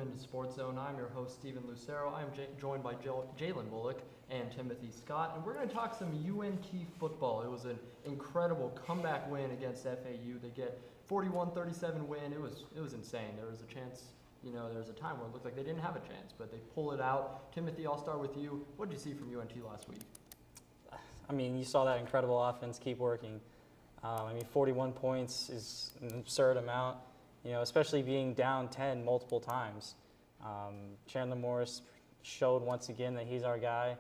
into SportsZone. I'm your host, Steven Lucero. I'm joined by Jalen Bullock and Timothy Scott, and we're going to talk some UNT football. It was an incredible comeback win against FAU. They get 41-37 win. It was insane. There was a chance, there was a time where it looked like they didn't have a chance, but they pull it out. Timothy, I'll start with you. What did you see from UNT last week? I mean, you saw that incredible offense keep working. 41 points is an absurd amount, especially being down 10 multiple times. Chandler Morris showed once again that he's our guy,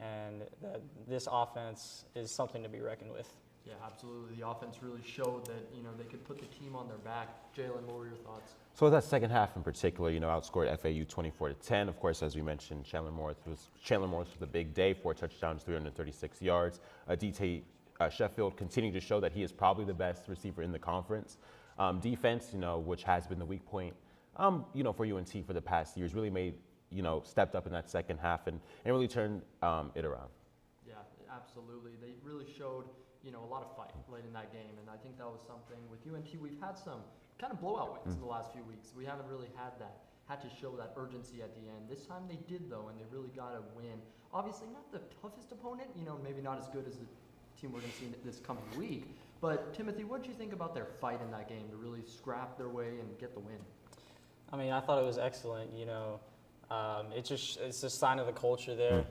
and that this offense is something to be reckoned with. Yeah, absolutely. The offense really showed that, they could put the team on their back. Jalen, what were your thoughts? So that second half in particular, outscored FAU 24-10. Of course, as we mentioned, Chandler Morris was a big day, 4 touchdowns, 336 yards. DT Sheffield continued to show that he is probably the best receiver in the conference. Defense, which has been the weak point, for UNT for the past years, really made, stepped up in that second half and really turned it around. Yeah, absolutely. They really showed, a lot of fight late in that game, and I think that was something with UNT. We've had some kind of blowout wins in the last few weeks. We haven't really had to show that urgency at the end. This time they did, though, and they really got a win. Obviously, not the toughest opponent, maybe not as good as the team we're going to see this coming week. But, Timothy, what did you think about their fight in that game to really scrap their way and get the win? I mean, I thought it was excellent. It's a sign of the culture there.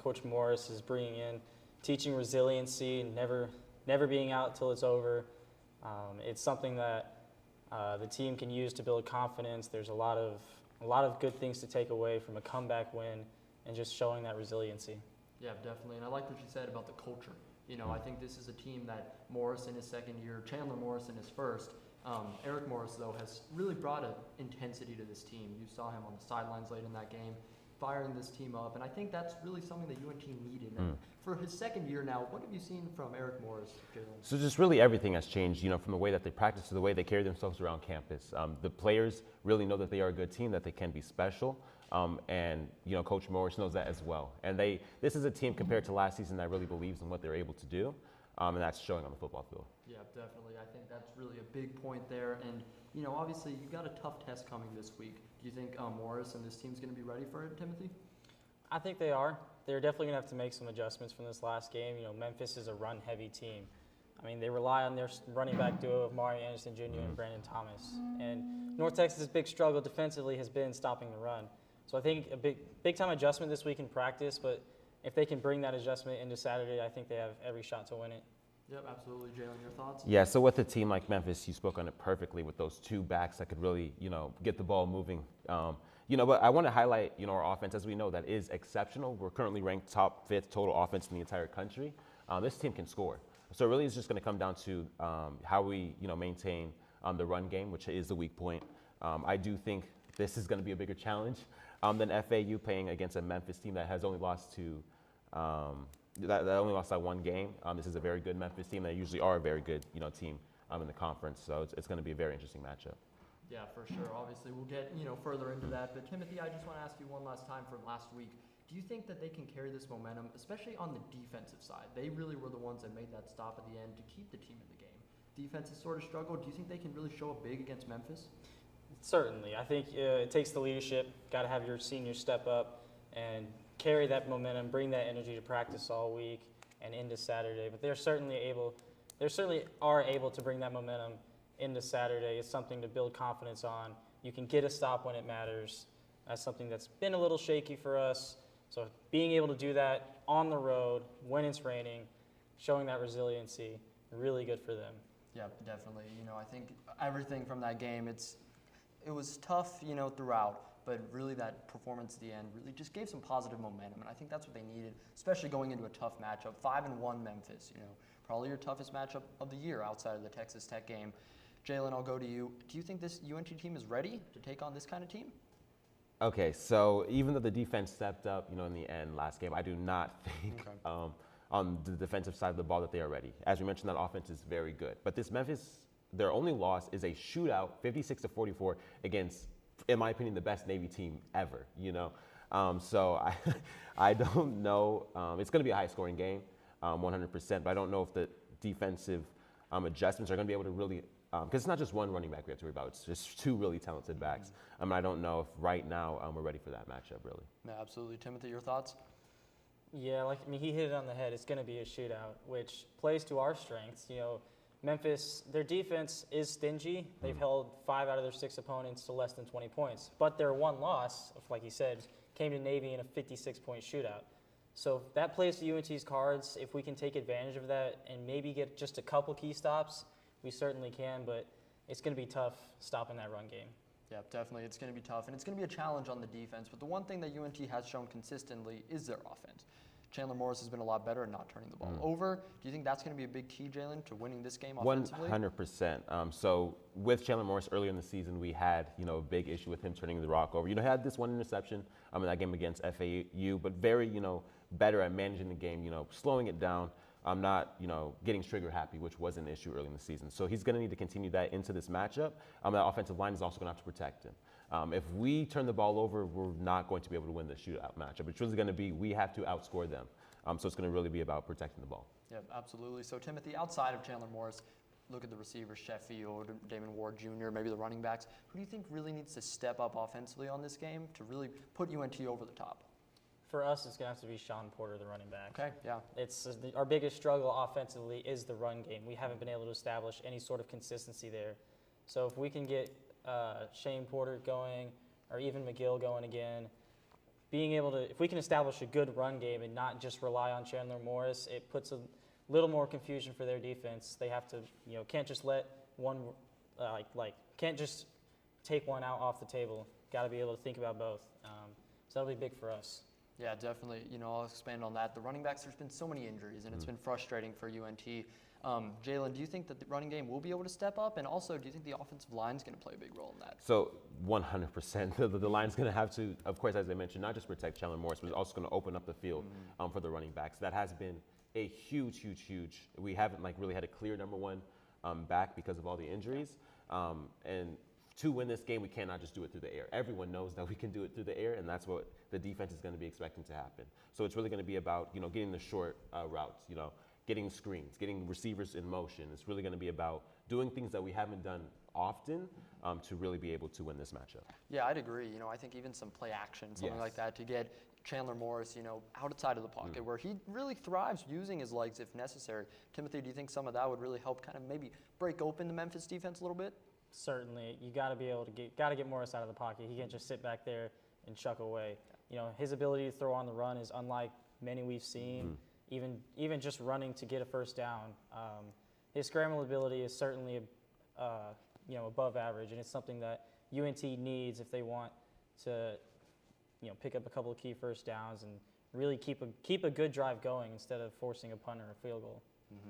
Coach Morris is bringing in, teaching resiliency and never being out till it's over. It's something that the team can use to build confidence. There's a lot of good things to take away from a comeback win and just showing that resiliency. Yeah, definitely. And I like what you said about the culture. I think this is a team that Morris in his second year, Chandler Morris in his first. Eric Morris, though, has really brought an intensity to this team. You saw him on the sidelines late in that game, firing this team up. And I think that's really something that UNT needed. And for his second year now, what have you seen from Eric Morris, Jalen? So just really everything has changed, from the way that they practice to the way they carry themselves around campus. The players really know that they are a good team, that they can be special. And Coach Morris knows that as well. And this is a team compared to last season that really believes in what they're able to do, and that's showing on the football field. Yeah, definitely. I think that's really a big point there. And obviously you've got a tough test coming this week. Do you think Morris and this team's going to be ready for it, Timothy? I think they are. They're definitely going to have to make some adjustments from this last game. Memphis is a run-heavy team. I mean, they rely on their running back duo of Mario Anderson Jr. and Brandon Thomas. And North Texas' big struggle defensively has been stopping the run. So I think a big-time adjustment this week in practice, but if they can bring that adjustment into Saturday, I think they have every shot to win it. Yep, absolutely. Jalen, your thoughts? Yeah, so with a team like Memphis, you spoke on it perfectly with those two backs that could really, get the ball moving. But I want to highlight, our offense, as we know, that is exceptional. We're currently ranked top 5th total offense in the entire country. This team can score. So it really is just going to come down to how we, maintain the run game, which is the weak point. I do think this is going to be a bigger challenge than FAU playing against a Memphis team that has only lost to that only lost that one game. This is a very good Memphis team. They usually are a very good team in the conference. So it's going to be a very interesting matchup. Yeah, for sure. Obviously, we'll get further into that. But Timothy, I just want to ask you one last time from last week. Do you think that they can carry this momentum, especially on the defensive side? They really were the ones that made that stop at the end to keep the team in the game. Defense has sort of struggled. Do you think they can really show up big against Memphis? Certainly. I think it takes the leadership. Got to have your seniors step up and carry that momentum, bring that energy to practice all week and into Saturday. But they certainly are able to bring that momentum into Saturday. It's something to build confidence on. You can get a stop when it matters. That's something that's been a little shaky for us. So being able to do that on the road when it's raining, showing that resiliency, really good for them. Yeah, definitely. I think everything from that game, it was tough, throughout, but really that performance at the end really just gave some positive momentum, and I think that's what they needed, especially going into a tough matchup. 5-1 Memphis, probably your toughest matchup of the year outside of the Texas Tech game. Jalen, I'll go to you. Do you think this UNT team is ready to take on this kind of team? Okay, so even though the defense stepped up, in the end last game, I do not think on the defensive side of the ball that they are ready. As we mentioned, that offense is very good, but this Memphis, their only loss is a shootout, 56-44 against, in my opinion, the best Navy team ever. So I don't know. It's going to be a high-scoring game, 100%. But I don't know if the defensive adjustments are going to be able to really because it's not just one running back we have to worry about. It's just two really talented backs. I don't know if right now we're ready for that matchup, really. Yeah, absolutely. Timothy, your thoughts? Yeah, he hit it on the head. It's going to be a shootout, which plays to our strengths. Memphis, their defense is stingy. They've held 5 out of their 6 opponents to less than 20 points. But their one loss, like he said, came to Navy in a 56-point shootout. So that plays to UNT's cards. If we can take advantage of that and maybe get just a couple key stops, we certainly can. But it's going to be tough stopping that run game. Yeah, definitely. It's going to be tough, and it's going to be a challenge on the defense. But the one thing that UNT has shown consistently is their offense. Chandler Morris has been a lot better at not turning the ball over. Do you think that's going to be a big key, Jalen, to winning this game offensively? 100%. So with Chandler Morris earlier in the season, we had a big issue with him turning the rock over. He had this one interception in that game against FAU, but very better at managing the game, slowing it down. Not getting trigger happy, which was an issue early in the season. So he's going to need to continue that into this matchup. That offensive line is also going to have to protect him. If we turn the ball over, we're not going to be able to win the shootout matchup. It's really going to be we have to outscore them. So it's going to really be about protecting the ball. Yeah, absolutely. So Timothy, outside of Chandler Morris, look at the receivers, Sheffield, Damon Ward Jr., maybe the running backs. Who do you think really needs to step up offensively on this game to really put UNT over the top? For us, it's going to have to be Sean Porter, the running back. Okay, yeah. Our biggest struggle offensively is the run game. We haven't been able to establish any sort of consistency there. So if we can get Shane Porter going, or even McGill going again, if we can establish a good run game and not just rely on Chandler Morris, it puts a little more confusion for their defense. They have to, can't just let one, can't just take one out off the table. Got to be able to think about both. So that'll be big for us. Yeah, definitely. I'll expand on that. The running backs, there's been so many injuries, and it's been frustrating for UNT. Jalen, do you think that the running game will be able to step up? And also, do you think the offensive line is going to play a big role in that? So 100%. The line's going to have to, of course, as I mentioned, not just protect Chandler Morris, but it's also going to open up the field for the running backs. That has been a huge. We haven't really had a clear number one back because of all the injuries. And to win this game, we cannot just do it through the air. Everyone knows that we can do it through the air, and that's what the defense is going to be expecting to happen. So it's really going to be about, getting the short routes, getting screens, getting receivers in motion. It's really going to be about doing things that we haven't done often to really be able to win this matchup. Yeah, I'd agree. I think even some play action, something like that, to get Chandler Morris, outside of the pocket where he really thrives using his legs if necessary. Timothy, do you think some of that would really help kind of maybe break open the Memphis defense a little bit? Certainly. You got to be able to get Morris out of the pocket. He can't just sit back there and chuck away. His ability to throw on the run is unlike many we've seen. Even just running to get a first down. His scramble ability is certainly above average, and it's something that UNT needs if they want to pick up a couple of key first downs and really keep a good drive going instead of forcing a punt or a field goal.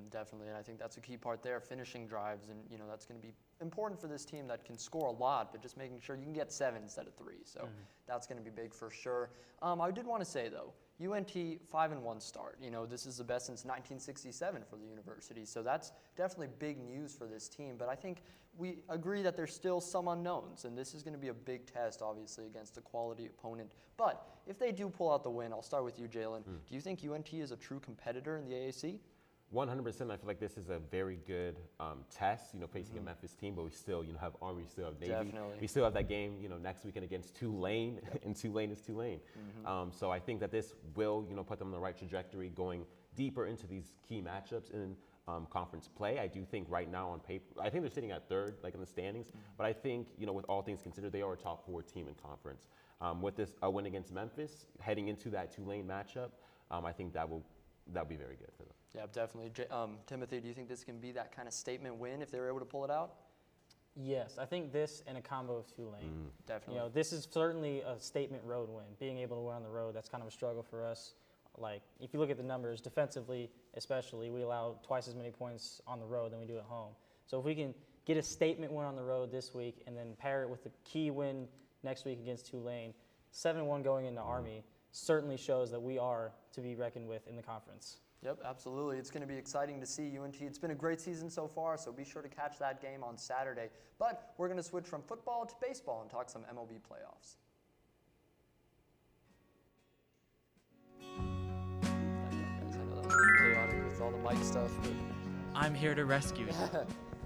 Definitely, and I think that's a key part there, finishing drives, and that's going to be important for this team that can score a lot, but just making sure you can get 7 instead of 3. So that's going to be big for sure. I did want to say though, UNT 5-1 start. This is the best since 1967 for the university, so that's definitely big news for this team. But I think we agree that there's still some unknowns, and this is going to be a big test, obviously, against a quality opponent. But if they do pull out the win, I'll start with you, Jalen. Do you think UNT is a true competitor in the AAC? 100%. I feel like this is a very good test, facing a Memphis team, but we still, have Army, we still have Navy. Definitely. We still have that game, next weekend against Tulane, and Tulane is Tulane. So I think that this will, put them on the right trajectory going deeper into these key matchups in conference play. I do think right now on paper, I think they're sitting at 3rd, in the standings, but I think, with all things considered, they are a top 4 team in conference. With this win against Memphis, heading into that Tulane matchup, I think that'll be very good for them. Yeah, definitely. Timothy, do you think this can be that kind of statement win if they're able to pull it out? Yes, I think this and a combo of Tulane. Definitely. This is certainly a statement road win. Being able to win on the road, that's kind of a struggle for us. If you look at the numbers, defensively especially, we allow twice as many points on the road than we do at home. So if we can get a statement win on the road this week and then pair it with a key win next week against Tulane, 7-1 going into Army certainly shows that we are to be reckoned with in the conference. Yep, absolutely. It's going to be exciting to see UNT. It's been a great season so far, so be sure to catch that game on Saturday. But we're going to switch from football to baseball and talk some MLB playoffs. I know that was chaotic with all the mic stuff. But I'm here to rescue you.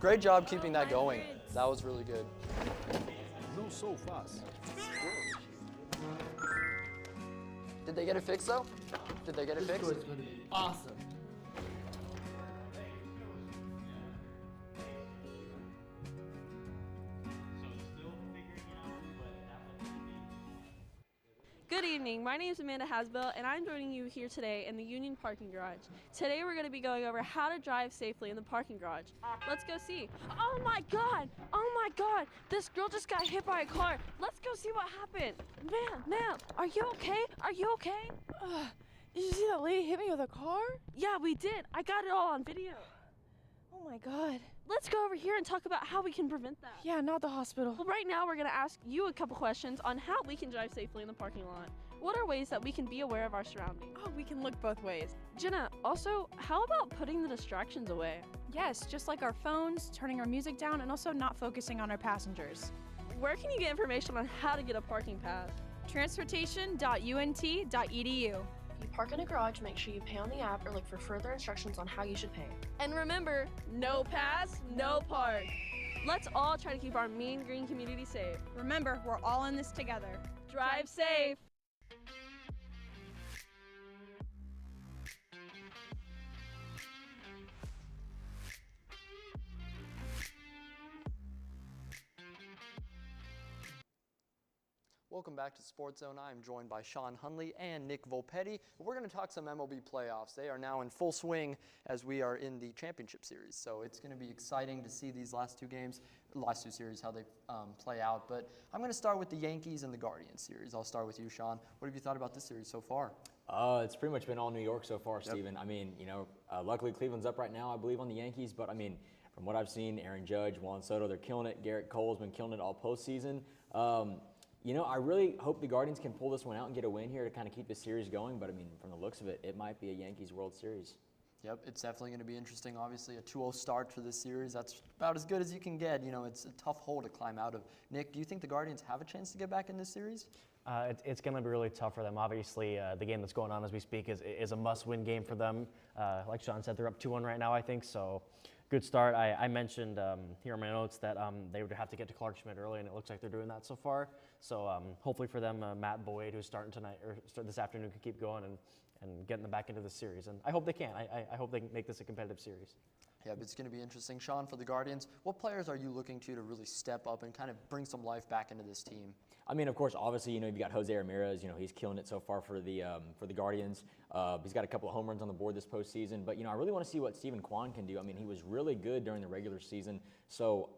Great job keeping that going. That was really good. No sofas. Did they get it fixed though? Did they get it fixed? It's going to be awesome. Good evening, my name is Amanda Hasbell and I'm joining you here today in the Union Parking Garage. Today we're going to be going over how to drive safely in the parking garage. Let's go see. Oh my god, this girl just got hit by a car. Let's go see what happened. Ma'am, are you okay? Are you okay? Did you see that lady hit me with a car? Yeah, we did. I got it all on video. Oh my god. Let's go over here and talk about how we can prevent that. Yeah, not the hospital. Well, right now we're going to ask you a couple questions on how we can drive safely in the parking lot. What are ways that we can be aware of our surroundings? Oh, we can look both ways. Jenna, also, how about putting the distractions away? Yes, just like our phones, turning our music down, and also not focusing on our passengers. Where can you get information on how to get a parking pass? Transportation.unt.edu. If you park in a garage, make sure you pay on the app or look for further instructions on how you should pay. And remember, no pass, no park. Let's all try to keep our Mean Green community safe. Remember, we're all in this together. Drive safe. Welcome back to SportsZone. I am joined by Sean Hunley and Nick Volpetti. We're going to talk some MLB playoffs. They are now in full swing as we are in the championship series. So it's going to be exciting to see these last two series, how they play out. But I'm going to start with the Yankees and the Guardians series. I'll start with you, Sean. What have you thought about this series so far? It's pretty much been all New York so far, Steven. I mean, luckily Cleveland's up right now, I believe, on the Yankees. But, I mean, from what I've seen, Aaron Judge, Juan Soto, they're killing it. Garrett Cole's been killing it all postseason. I really hope the Guardians can pull this one out and get a win here to kind of keep this series going. But, I mean, from the looks of it, it might be a Yankees World Series. Yep, it's definitely going to be interesting. Obviously, a 2-0 start for this series. That's about as good as you can get. It's a tough hole to climb out of. Nick, do you think the Guardians have a chance to get back in this series? It's going to be really tough for them. Obviously, the game that's going on as we speak is a must-win game for them. Like Sean said, they're up 2-1 right now, I think, so good start. I mentioned here in my notes that they would have to get to Clark Schmidt early, and it looks like they're doing that so far. So hopefully for them, Matt Boyd, who's starting tonight or start this afternoon, can keep going and getting them back into the series. And I hope they can. I hope they can make this a competitive series. Yeah, but it's going to be interesting. Sean, for the Guardians, what players are you looking to really step up and kind of bring some life back into this team? I mean, of course, obviously, you've got Jose Ramirez. He's killing it so far for the Guardians. He's got a couple of home runs on the board this postseason. But I really want to see what Steven Kwan can do. I mean, he was really good during the regular season. So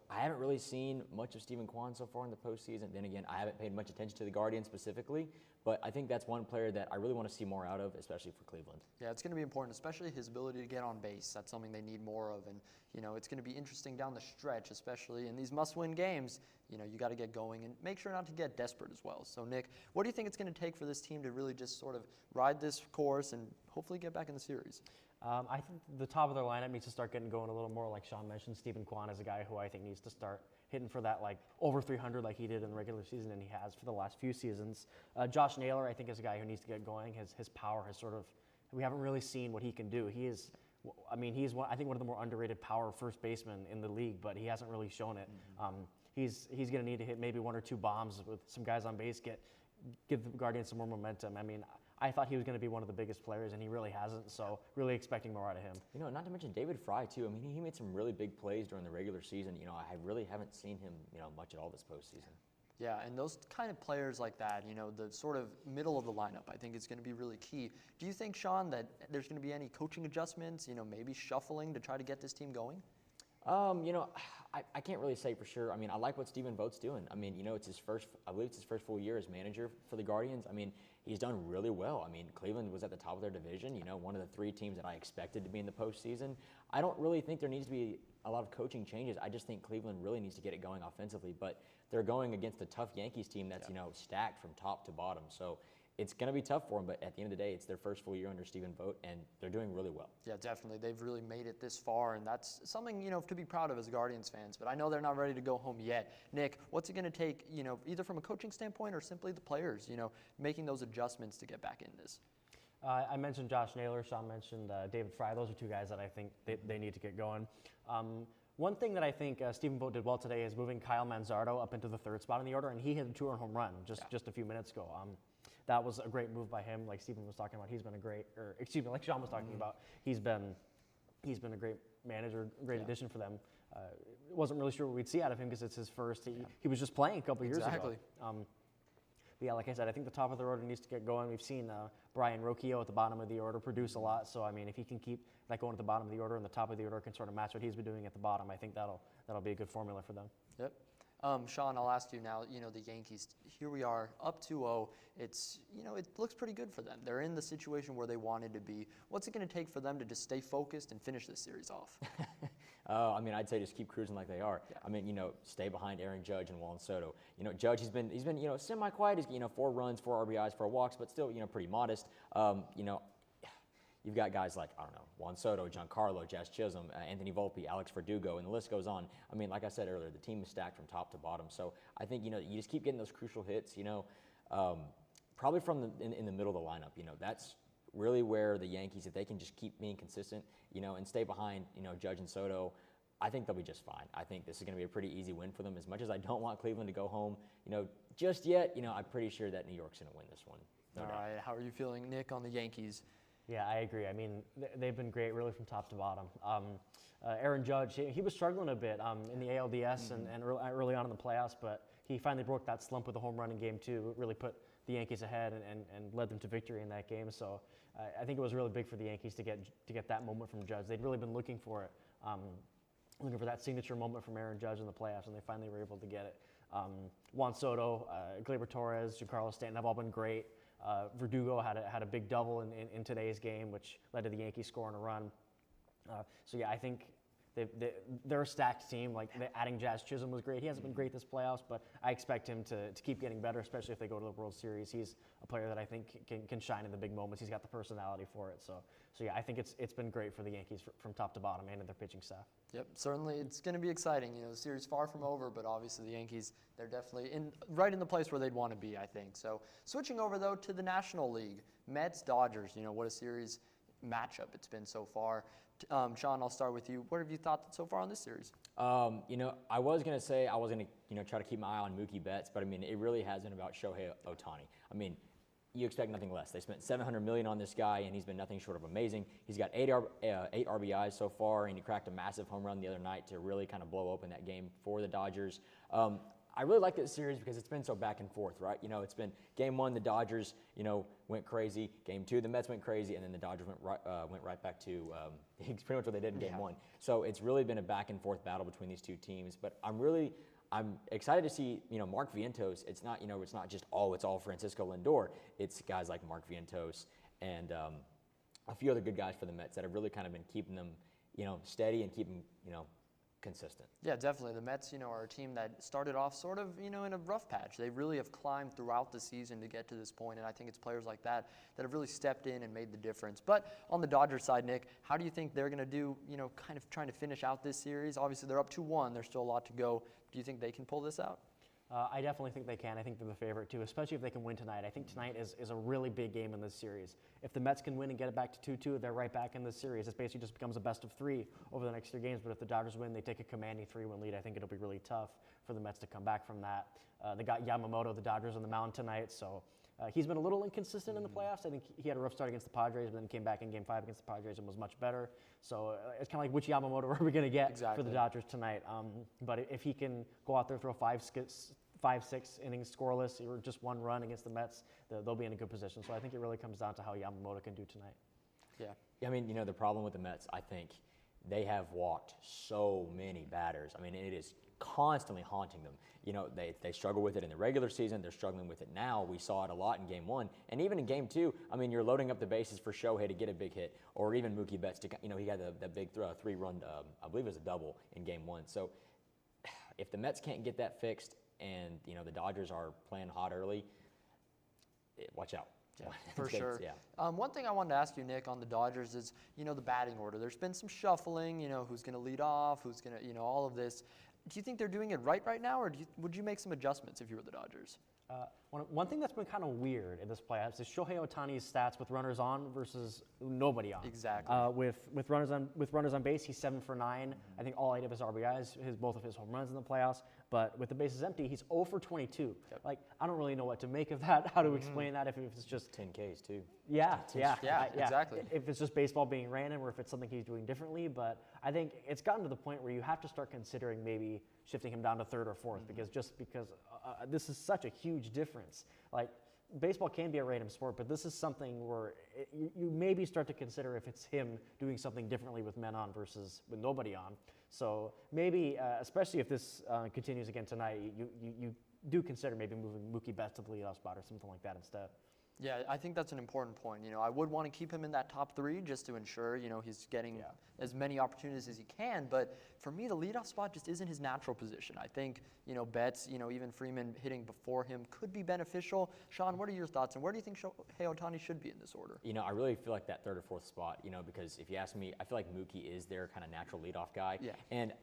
I haven't really seen much of Steven Kwan so far in the postseason. Then again, I haven't paid much attention to the Guardians specifically. But I think that's one player that I really want to see more out of, especially for Cleveland. Yeah, it's going to be important, especially his ability to get on base. That's something they need more of. And, it's going to be interesting down the stretch, especially in these must-win games. You got to get going and make sure not to get desperate as well. So, Nick, what do you think it's going to take for this team to really just sort of ride this course and hopefully get back in the series? I think the top of their lineup needs to start getting going a little more, like Sean mentioned. Steven Kwan is a guy who I think needs to start hitting for that over 300 like he did in the regular season, and he has for the last few seasons. Josh Naylor, I think, is a guy who needs to get going. His power has we haven't really seen what he can do. He's one of the more underrated power first basemen in the league, but he hasn't really shown it. He's going to need to hit maybe one or two bombs with some guys on base, give the Guardians some more momentum. I mean, I thought he was going to be one of the biggest players, and he really hasn't, so really expecting more out of him. Not to mention David Fry, too. I mean, he made some really big plays during the regular season. I really haven't seen him, much at all this postseason. Yeah, and those kind of players like that, the sort of middle of the lineup, I think is going to be really key. Do you think, Sean, that there's going to be any coaching adjustments, maybe shuffling to try to get this team going? I can't really say for sure. I mean, I like what Steven Vogt's doing. I mean, I believe it's his first full year as manager for the Guardians. I mean, he's done really well. I mean, Cleveland was at the top of their division, one of the three teams that I expected to be in the postseason. I don't really think there needs to be a lot of coaching changes. I just think Cleveland really needs to get it going offensively, but they're going against a tough Yankees team that's, stacked from top to bottom. So it's going to be tough for them, but at the end of the day, it's their first full year under Steven Vogt, and they're doing really well. Yeah, definitely. They've really made it this far, and that's something, to be proud of as Guardians fans, but I know they're not ready to go home yet. Nick, what's it going to take, either from a coaching standpoint or simply the players, making those adjustments to get back in this? I mentioned Josh Naylor. Sean mentioned David Fry. Those are two guys that I think they need to get going. One thing that I think Stephen Vogt did well today is moving Kyle Manzardo up into the third spot in the order, and he hit a 2-run home run just a few minutes ago. That was a great move by him. Like Stephen was talking about, he's been a great, or excuse me, like Sean was talking about, he's been a great manager, great addition for them. Wasn't really sure what we'd see out of him because it's his first. He was just playing a couple years ago. But yeah, like I said, I think the top of the order needs to get going. We've seen Brian Rocchio at the bottom of the order produce a lot. So I mean, if he can keep that going at the bottom of the order and the top of the order can sort of match what he's been doing at the bottom, I think that'll be a good formula for them. Yep. Sean, I'll ask you now, the Yankees, here we are, up 2-0. It's, it looks pretty good for them. They're in the situation where they wanted to be. What's it going to take for them to just stay focused and finish this series off? I mean, I'd say just keep cruising like they are. Yeah. I mean, stay behind Aaron Judge and Juan Soto. Judge, he's been semi-quiet. He's, 4 runs, 4 RBIs, 4 walks, but still, pretty modest. You've got guys like, Juan Soto, Giancarlo, Jazz Chisholm, Anthony Volpe, Alex Verdugo, and the list goes on. I mean, like I said earlier, the team is stacked from top to bottom. So I think, you just keep getting those crucial hits, probably from in the middle of the lineup. That's really where the Yankees, if they can just keep being consistent, and stay behind, Judge and Soto, I think they'll be just fine. I think this is going to be a pretty easy win for them. As much as I don't want Cleveland to go home, just yet, I'm pretty sure that New York's going to win this one. All right, how are you feeling, Nick, on the Yankees? Yeah, I agree. I mean, they've been great really from top to bottom. Aaron Judge, he was struggling a bit in the ALDS and early on in the playoffs, but he finally broke that slump with a home run in Game 2, really put the Yankees ahead and led them to victory in that game. So I think it was really big for the Yankees to get that moment from Judge. They'd really been looking for it, looking for that signature moment from Aaron Judge in the playoffs, and they finally were able to get it. Juan Soto, Gleyber Torres, Giancarlo Stanton have all been great. Verdugo had a big double in today's game, which led to the Yankees scoring a run. So yeah, I think they're a stacked team. Like adding Jazz Chisholm was great. He hasn't been great this playoffs, but I expect him to keep getting better, especially if they go to the World Series. He's a player that I think can shine in the big moments. He's got the personality for it. So yeah, I think it's been great for the Yankees from top to bottom and in their pitching staff. Yep, certainly it's going to be exciting. The series far from over, but obviously the Yankees, they're definitely right in the place where they'd want to be, I think. So switching over, though, to the National League, Mets-Dodgers, what a series matchup it's been so far. Sean, I'll start with you. What have you thought so far on this series? I was going to say I was going to try to keep my eye on Mookie Betts, but I mean, it really has been about Shohei Ohtani. I mean, you expect nothing less. They spent $700 million on this guy, and he's been nothing short of amazing. He's got 8 RBIs so far, and he cracked a massive home run the other night to really kind of blow open that game for the Dodgers. I really like this series because it's been so back and forth, right? It's been Game 1, the Dodgers, went crazy. Game 2, the Mets went crazy, and then the Dodgers went right back to pretty much what they did in Game 1. So it's really been a back and forth battle between these two teams. But I'm excited to see, Mark Vientos. It's not, it's not just it's all Francisco Lindor. It's guys like Mark Vientos and a few other good guys for the Mets that have really kind of been keeping them, steady and keeping, consistent. Yeah, definitely. The Mets, are a team that started off sort of, in a rough patch. They really have climbed throughout the season to get to this point, and I think it's players like that have really stepped in and made the difference. But on the Dodgers side, Nick, how do you think they're going to do, kind of trying to finish out this series? Obviously, they're up 2-1. There's still a lot to go. Do you think they can pull this out? I definitely think they can. I think they're the favorite, too, especially if they can win tonight. I think tonight is a really big game in this series. If the Mets can win and get it back to 2-2, they're right back in this series. It basically just becomes a best of 3 over the next 3 games. But if the Dodgers win, they take a commanding 3-1 lead. I think it'll be really tough for the Mets to come back from that. They got Yamamoto, the Dodgers, on the mound tonight, so he's been a little inconsistent in the playoffs. I think he had a rough start against the Padres, but then came back in Game 5 against the Padres and was much better. So it's kind of like which Yamamoto are we going to get for the Dodgers tonight? But if he can go out there, throw 5-6 innings scoreless or just 1 run against the Mets, they'll be in a good position. So I think it really comes down to how Yamamoto can do tonight. Yeah. I mean, the problem with the Mets, I think they have walked so many batters. I mean, it is constantly haunting them. They struggle with it in the regular season. They're struggling with it now. We saw it a lot in Game 1. And even in Game 2, I mean, you're loading up the bases for Shohei to get a big hit, or even Mookie Betts to, he had that big 3-run, I believe it was a double in Game 1. So if the Mets can't get that fixed, and the Dodgers are playing hot early, watch out. Yeah, for sure. Yeah. One thing I wanted to ask you, Nick, on the Dodgers is, the batting order. There's been some shuffling, who's going to lead off, who's going to, all of this. Do you think they're doing it right now, or would you make some adjustments if you were the Dodgers? One thing that's been kind of weird in this playoffs is Shohei Ohtani's stats with runners on versus nobody on. Exactly. With runners on base, he's 7 for 9. I think all 8 of his RBIs, both of his home runs in the playoffs. But with the bases empty, he's 0 for 22. Yep. Like, I don't really know what to make of that. How to explain that if it's just 10 Ks too. Yeah, exactly. If it's just baseball being random or if it's something he's doing differently, but I think it's gotten to the point where you have to start considering maybe shifting him down to 3rd or 4th because this is such a huge difference. Like, baseball can be a random sport, but this is something where you maybe start to consider if it's him doing something differently with men on versus with nobody on. So maybe, especially if this continues again tonight, you do consider maybe moving Mookie Betts to the leadoff spot or something like that instead. Yeah, I think that's an important point. I would want to keep him in that top 3 just to ensure, he's getting as many opportunities as he can. But for me, the leadoff spot just isn't his natural position. I think, Betts, even Freeman hitting before him could be beneficial. Sean, what are your thoughts? And where do you think Shohei Ohtani should be in this order? I really feel like that 3rd or 4th spot, because if you ask me, I feel like Mookie is their kind of natural leadoff guy. Yeah. And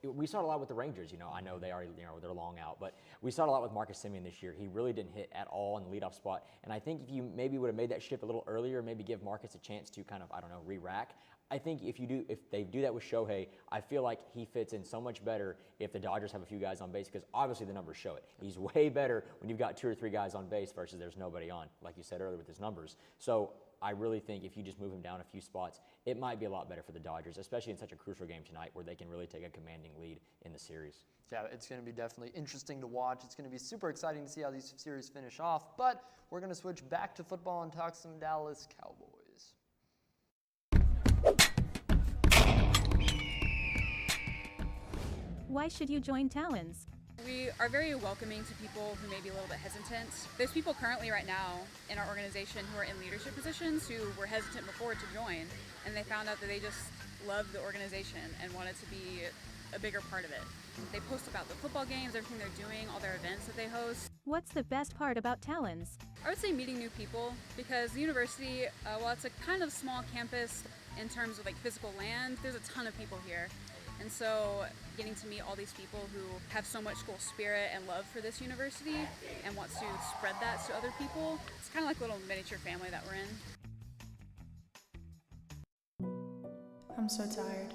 we saw it a lot with the Rangers. I know they already, they're long out, but we saw it a lot with Marcus Semien this year. He really didn't hit at all in the leadoff spot. And I think if you maybe would have made that shift a little earlier, maybe give Marcus a chance to kind of, re-rack. I think if they do that with Shohei, I feel like he fits in so much better if the Dodgers have a few guys on base, because obviously the numbers show it. He's way better when you've got 2 or 3 guys on base versus there's nobody on, like you said earlier with his numbers. So I really think if you just move him down a few spots, it might be a lot better for the Dodgers, especially in such a crucial game tonight where they can really take a commanding lead in the series. Yeah, it's going to be definitely interesting to watch. It's going to be super exciting to see how these series finish off. But we're going to switch back to football and talk some Dallas Cowboys. Why should you join Talons? We are very welcoming to people who may be a little bit hesitant. There's people currently right now in our organization who are in leadership positions who were hesitant before to join, and they found out that they just loved the organization and wanted to be a bigger part of it. They post about the football games, everything they're doing, all their events that they host. What's the best part about Talons? I would say meeting new people, because the university, while it's a kind of small campus in terms of like physical land, there's a ton of people here. And so getting to meet all these people who have so much school spirit and love for this university and wants to spread that to other people, it's kind of like a little miniature family that we're in. I'm so tired.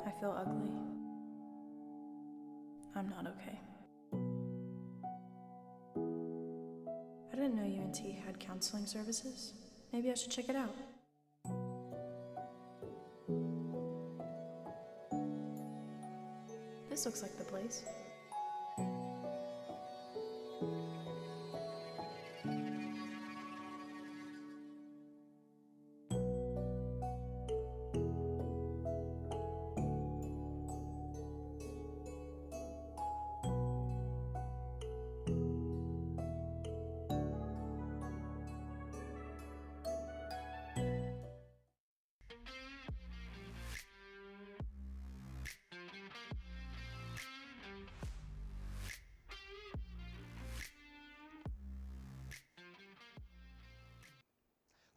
I feel ugly. I'm not okay. I didn't know UNT had counseling services. Maybe I should check it out. This looks like the place.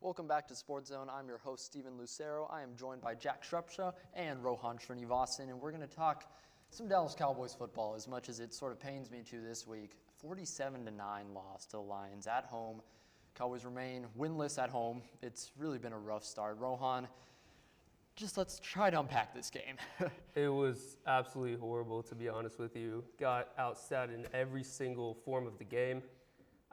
Welcome back to SportsZone. I'm your host, Steven Lucero. I am joined by Jack Shrupsha and Rohan Srinivasan, and we're going to talk some Dallas Cowboys football, as much as it sort of pains me to this week. 47-9 loss to the Lions at home. Cowboys remain winless at home. It's really been a rough start. Rohan, just let's try to unpack this game. It was absolutely horrible, to be honest with you. Got outstat in every single form of the game.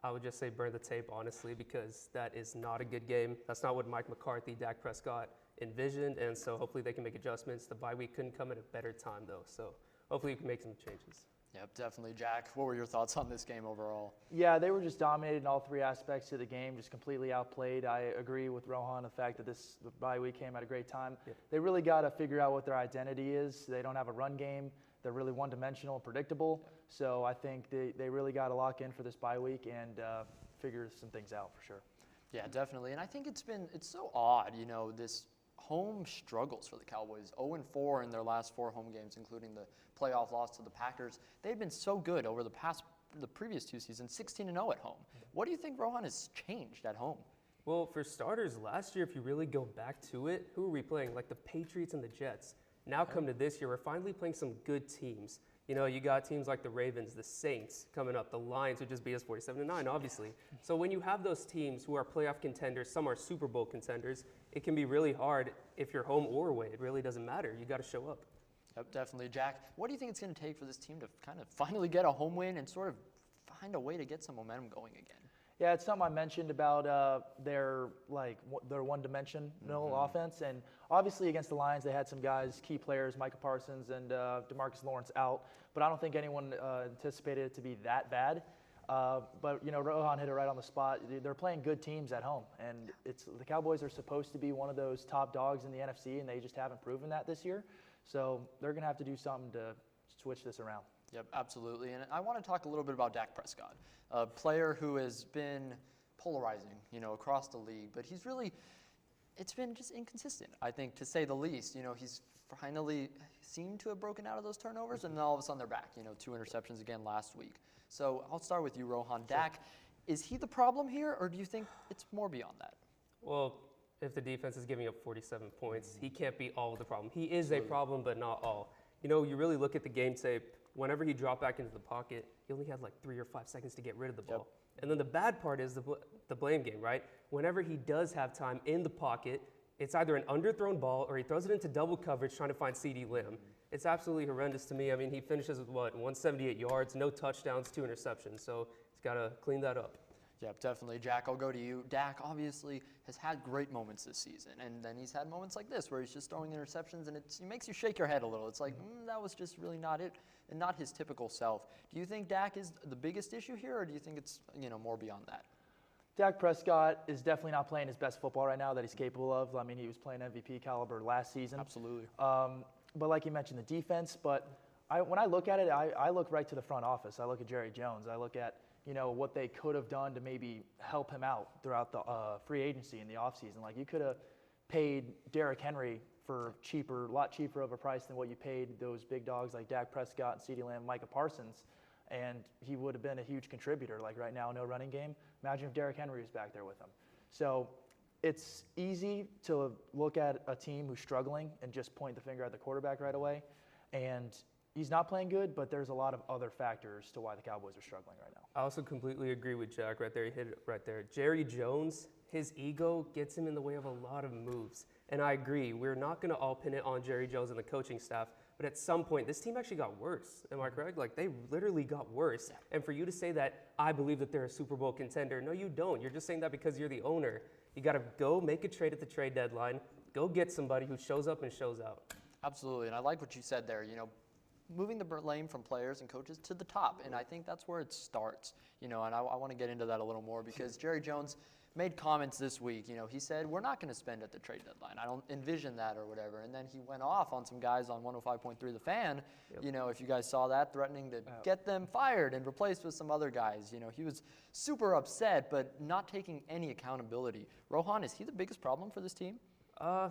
I would just say burn the tape, honestly, because that is not a good game. That's not what Mike McCarthy, Dak Prescott envisioned, and so hopefully they can make adjustments. The bye week couldn't come at a better time, though, so hopefully you can make some changes. Yep, definitely. Jack, what were your thoughts on this game overall? Yeah, they were just dominated in all 3 aspects of the game, just completely outplayed. I agree with Rohan, the fact that the bye week came at a great time. Yep. They really got to figure out what their identity is. They don't have a run game. They're really one-dimensional and predictable. So I think they really got to lock in for this bye week and figure some things out for sure. Yeah, definitely. And I think it's so odd, this home struggles for the Cowboys. 0-4 in their last 4 home games, including the playoff loss to the Packers. They've been so good over the previous 2 seasons, 16-0 at home. What do you think, Rohan, has changed at home? Well, for starters, last year, if you really go back to it, who were we playing? Like the Patriots and the Jets. Now come to this year, we're finally playing some good teams. You know, you got teams like the Ravens, the Saints coming up, the Lions, who just beat us 47-9, obviously. So when you have those teams who are playoff contenders, some are Super Bowl contenders, it can be really hard if you're home or away. It really doesn't matter. You got to show up. Yep, definitely. Jack, what do you think it's going to take for this team to kind of finally get a home win and sort of find a way to get some momentum going again? Yeah, it's something I mentioned about their one-dimensional offense, and obviously against the Lions they had some guys, key players, Micah Parsons and DeMarcus Lawrence out, but I don't think anyone anticipated it to be that bad. But you know, Rohan hit it right on the spot. They're playing good teams at home, and the Cowboys are supposed to be one of those top dogs in the NFC, and they just haven't proven that this year. So they're going to have to do something to switch this around. Yep, absolutely. And I want to talk a little bit about Dak Prescott, a player who has been polarizing, you know, across the league. But it's been just inconsistent, I think, to say the least. You know, he's finally seemed to have broken out of those turnovers, and then all of a sudden they're back. You know, 2 interceptions again last week. So I'll start with you, Rohan. Dak, is he the problem here, or do you think it's more beyond that? Well, if the defense is giving up 47 points, he can't be all of the problem. He is a problem, but not all. You know, you really look at the game tape. Whenever he dropped back into the pocket, he only had like 3 or 5 seconds to get rid of the ball. Yep. And then the bad part is the blame game, right? Whenever he does have time in the pocket, it's either an underthrown ball or he throws it into double coverage trying to find CeeDee Lamb. It's absolutely horrendous to me. I mean, he finishes with 178 yards, no touchdowns, 2 interceptions. So he's got to clean that up. Yep, definitely. Jack, I'll go to you. Dak obviously has had great moments this season, and then he's had moments like this where he's just throwing interceptions, and it makes you shake your head a little. It's like, that was just really not it, and not his typical self. Do you think Dak is the biggest issue here, or do you think it's, you know, more beyond that? Dak Prescott is definitely not playing his best football right now that he's capable of. I mean, he was playing MVP caliber last season. Absolutely. But like you mentioned, the defense. But when I look at it, I look right to the front office. I look at Jerry Jones. I look at, you know, what they could have done to maybe help him out throughout the free agency in the offseason. Like, you could have paid Derrick Henry for a lot cheaper of a price than what you paid those big dogs like Dak Prescott and CeeDee Lamb, Micah Parsons, and he would have been a huge contributor. Like right now, no running game. Imagine if Derrick Henry was back there with him. So it's easy to look at a team who's struggling and just point the finger at the quarterback right away. And he's not playing good, but there's a lot of other factors to why the Cowboys are struggling right now. I also completely agree with Jack right there. He hit it right there. Jerry Jones, his ego gets him in the way of a lot of moves. And I agree, we're not going to all pin it on Jerry Jones and the coaching staff, but at some point, this team actually got worse. Am I correct? Like, they literally got worse. And for you to say that, I believe that they're a Super Bowl contender, no, you don't. You're just saying that because you're the owner. You got to go make a trade at the trade deadline, go get somebody who shows up and shows out. Absolutely, and I like what you said there, you know, moving the blame from players and coaches to the top, and I think that's where it starts, you know, and I want to get into that a little more because Jerry Jones made comments this week. You know, he said, we're not going to spend at the trade deadline. I don't envision that or whatever. And then he went off on some guys on 105.3 The Fan, you know, if you guys saw that, threatening to get them fired and replaced with some other guys. You know, he was super upset, but not taking any accountability. Rohan, is he the biggest problem for this team?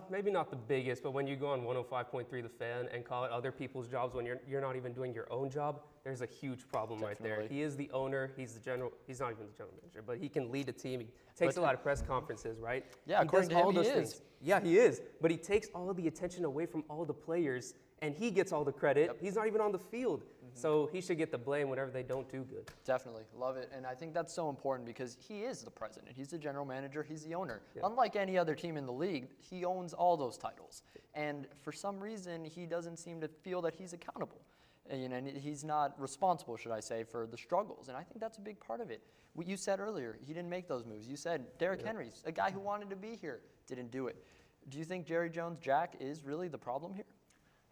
Maybe not the biggest, but when you go on 105.3 The Fan and call it other people's jobs when you're not even doing your own job, there's a huge problem right there. He is the owner. He's the general. He's not even the general manager, but he can lead a team. He takes a lot of press conferences, right? Yeah, according to him, he is. Yeah, he is. But he takes all of the attention away from all the players, and he gets all the credit. He's not even on the field. So he should get the blame whenever they don't do good. Definitely. Love it. And I think that's so important because he is the president. He's the general manager. He's the owner. Unlike any other team in the league, he owns all those titles. And for some reason, he doesn't seem to feel that he's accountable. And he's not responsible, should I say, for the struggles. And I think that's a big part of it. What you said earlier, he didn't make those moves. You said Derrick Henry's a guy who wanted to be here, didn't do it. Do you think Jerry Jones, Jack, is really the problem here?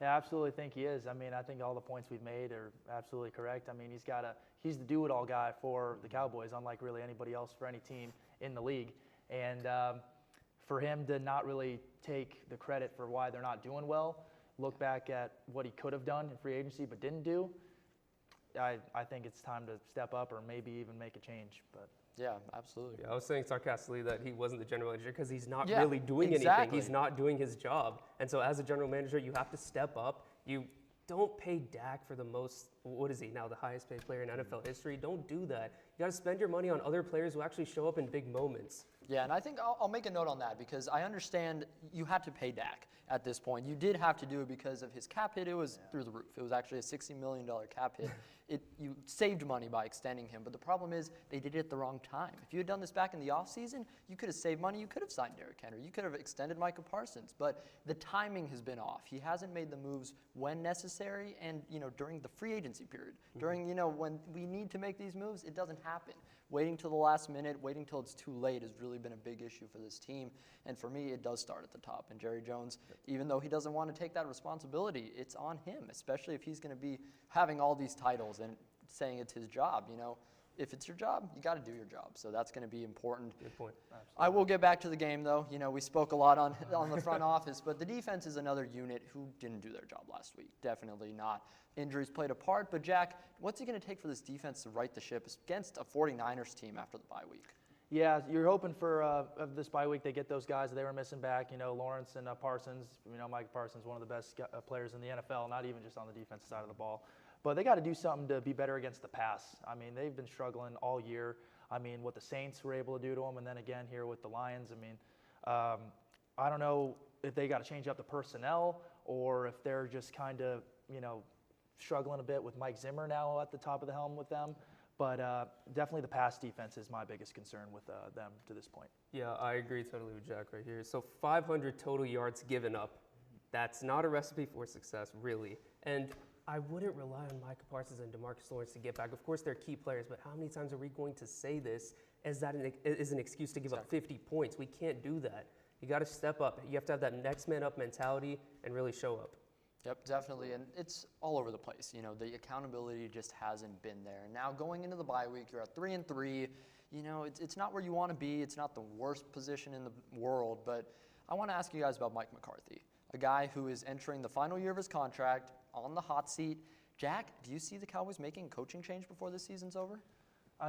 Yeah, I absolutely think he is. I mean, I think all the points we've made are absolutely correct. I mean, he's the do-it-all guy for the Cowboys, unlike really anybody else for any team in the league. And for him to not really take the credit for why they're not doing well, look back at what he could have done in free agency but didn't do, I think it's time to step up or maybe even make a change. But yeah, absolutely. Yeah, I was saying sarcastically that he wasn't the general manager because he's not really doing anything. He's not doing his job. And so as a general manager, you have to step up. You don't pay Dak for the most what is he now, the highest paid player in NFL history? Don't do that. You got to spend your money on other players who actually show up in big moments. Yeah, and I think I'll make a note on that because I understand you had to pay Dak at this point. You did have to do it because of his cap hit. It was through the roof. It was actually a $60 million cap hit. You saved money by extending him, but the problem is they did it at the wrong time. If you had done this back in the offseason, you could have saved money. You could have signed Derrick Henry. You could have extended Micah Parsons, but the timing has been off. He hasn't made the moves when necessary and, during the free agency period. During, when we need to make these moves, it doesn't happen. Waiting till the last minute, waiting till it's too late has really been a big issue for this team. And for me, it does start at the top. And Jerry Jones, even though he doesn't want to take that responsibility, it's on him, especially if he's going to be having all these titles and saying it's his job. If it's your job, you got to do your job. So that's going to be important. Good point. I will get back to the game, though. We spoke a lot on the front office, but the defense is another unit who didn't do their job last week. Definitely not. Injuries played a part, but Jack, what's it going to take for this defense to right the ship against a 49ers team after the bye week? Yeah, you're hoping for of this bye week they get those guys that they were missing back. Lawrence and Parsons. Mike Parsons, one of the best players in the NFL, not even just on the defensive side of the ball. But they got to do something to be better against the pass. They've been struggling all year. What the Saints were able to do to them, and then again here with the Lions. I don't know if they got to change up the personnel or if they're just kind of, struggling a bit with Mike Zimmer now at the top of the helm with them. But definitely the pass defense is my biggest concern with them to this point. Yeah, I agree totally with Jack right here. So 500 total yards given up. That's not a recipe for success, really. And I wouldn't rely on Micah Parsons and DeMarcus Lawrence to get back. Of course, they're key players, but how many times are we going to say this as that is an excuse to give up 50 points? We can't do that. You got to step up. You have to have that next man up mentality and really show up. Yep, definitely, and it's all over the place. The accountability just hasn't been there. Now going into the bye week, you're at 3-3. It's not where you want to be. It's not the worst position in the world, but I want to ask you guys about Mike McCarthy, a guy who is entering the final year of his contract, on the hot seat. Jack, do you see the Cowboys making a coaching change before this season's over?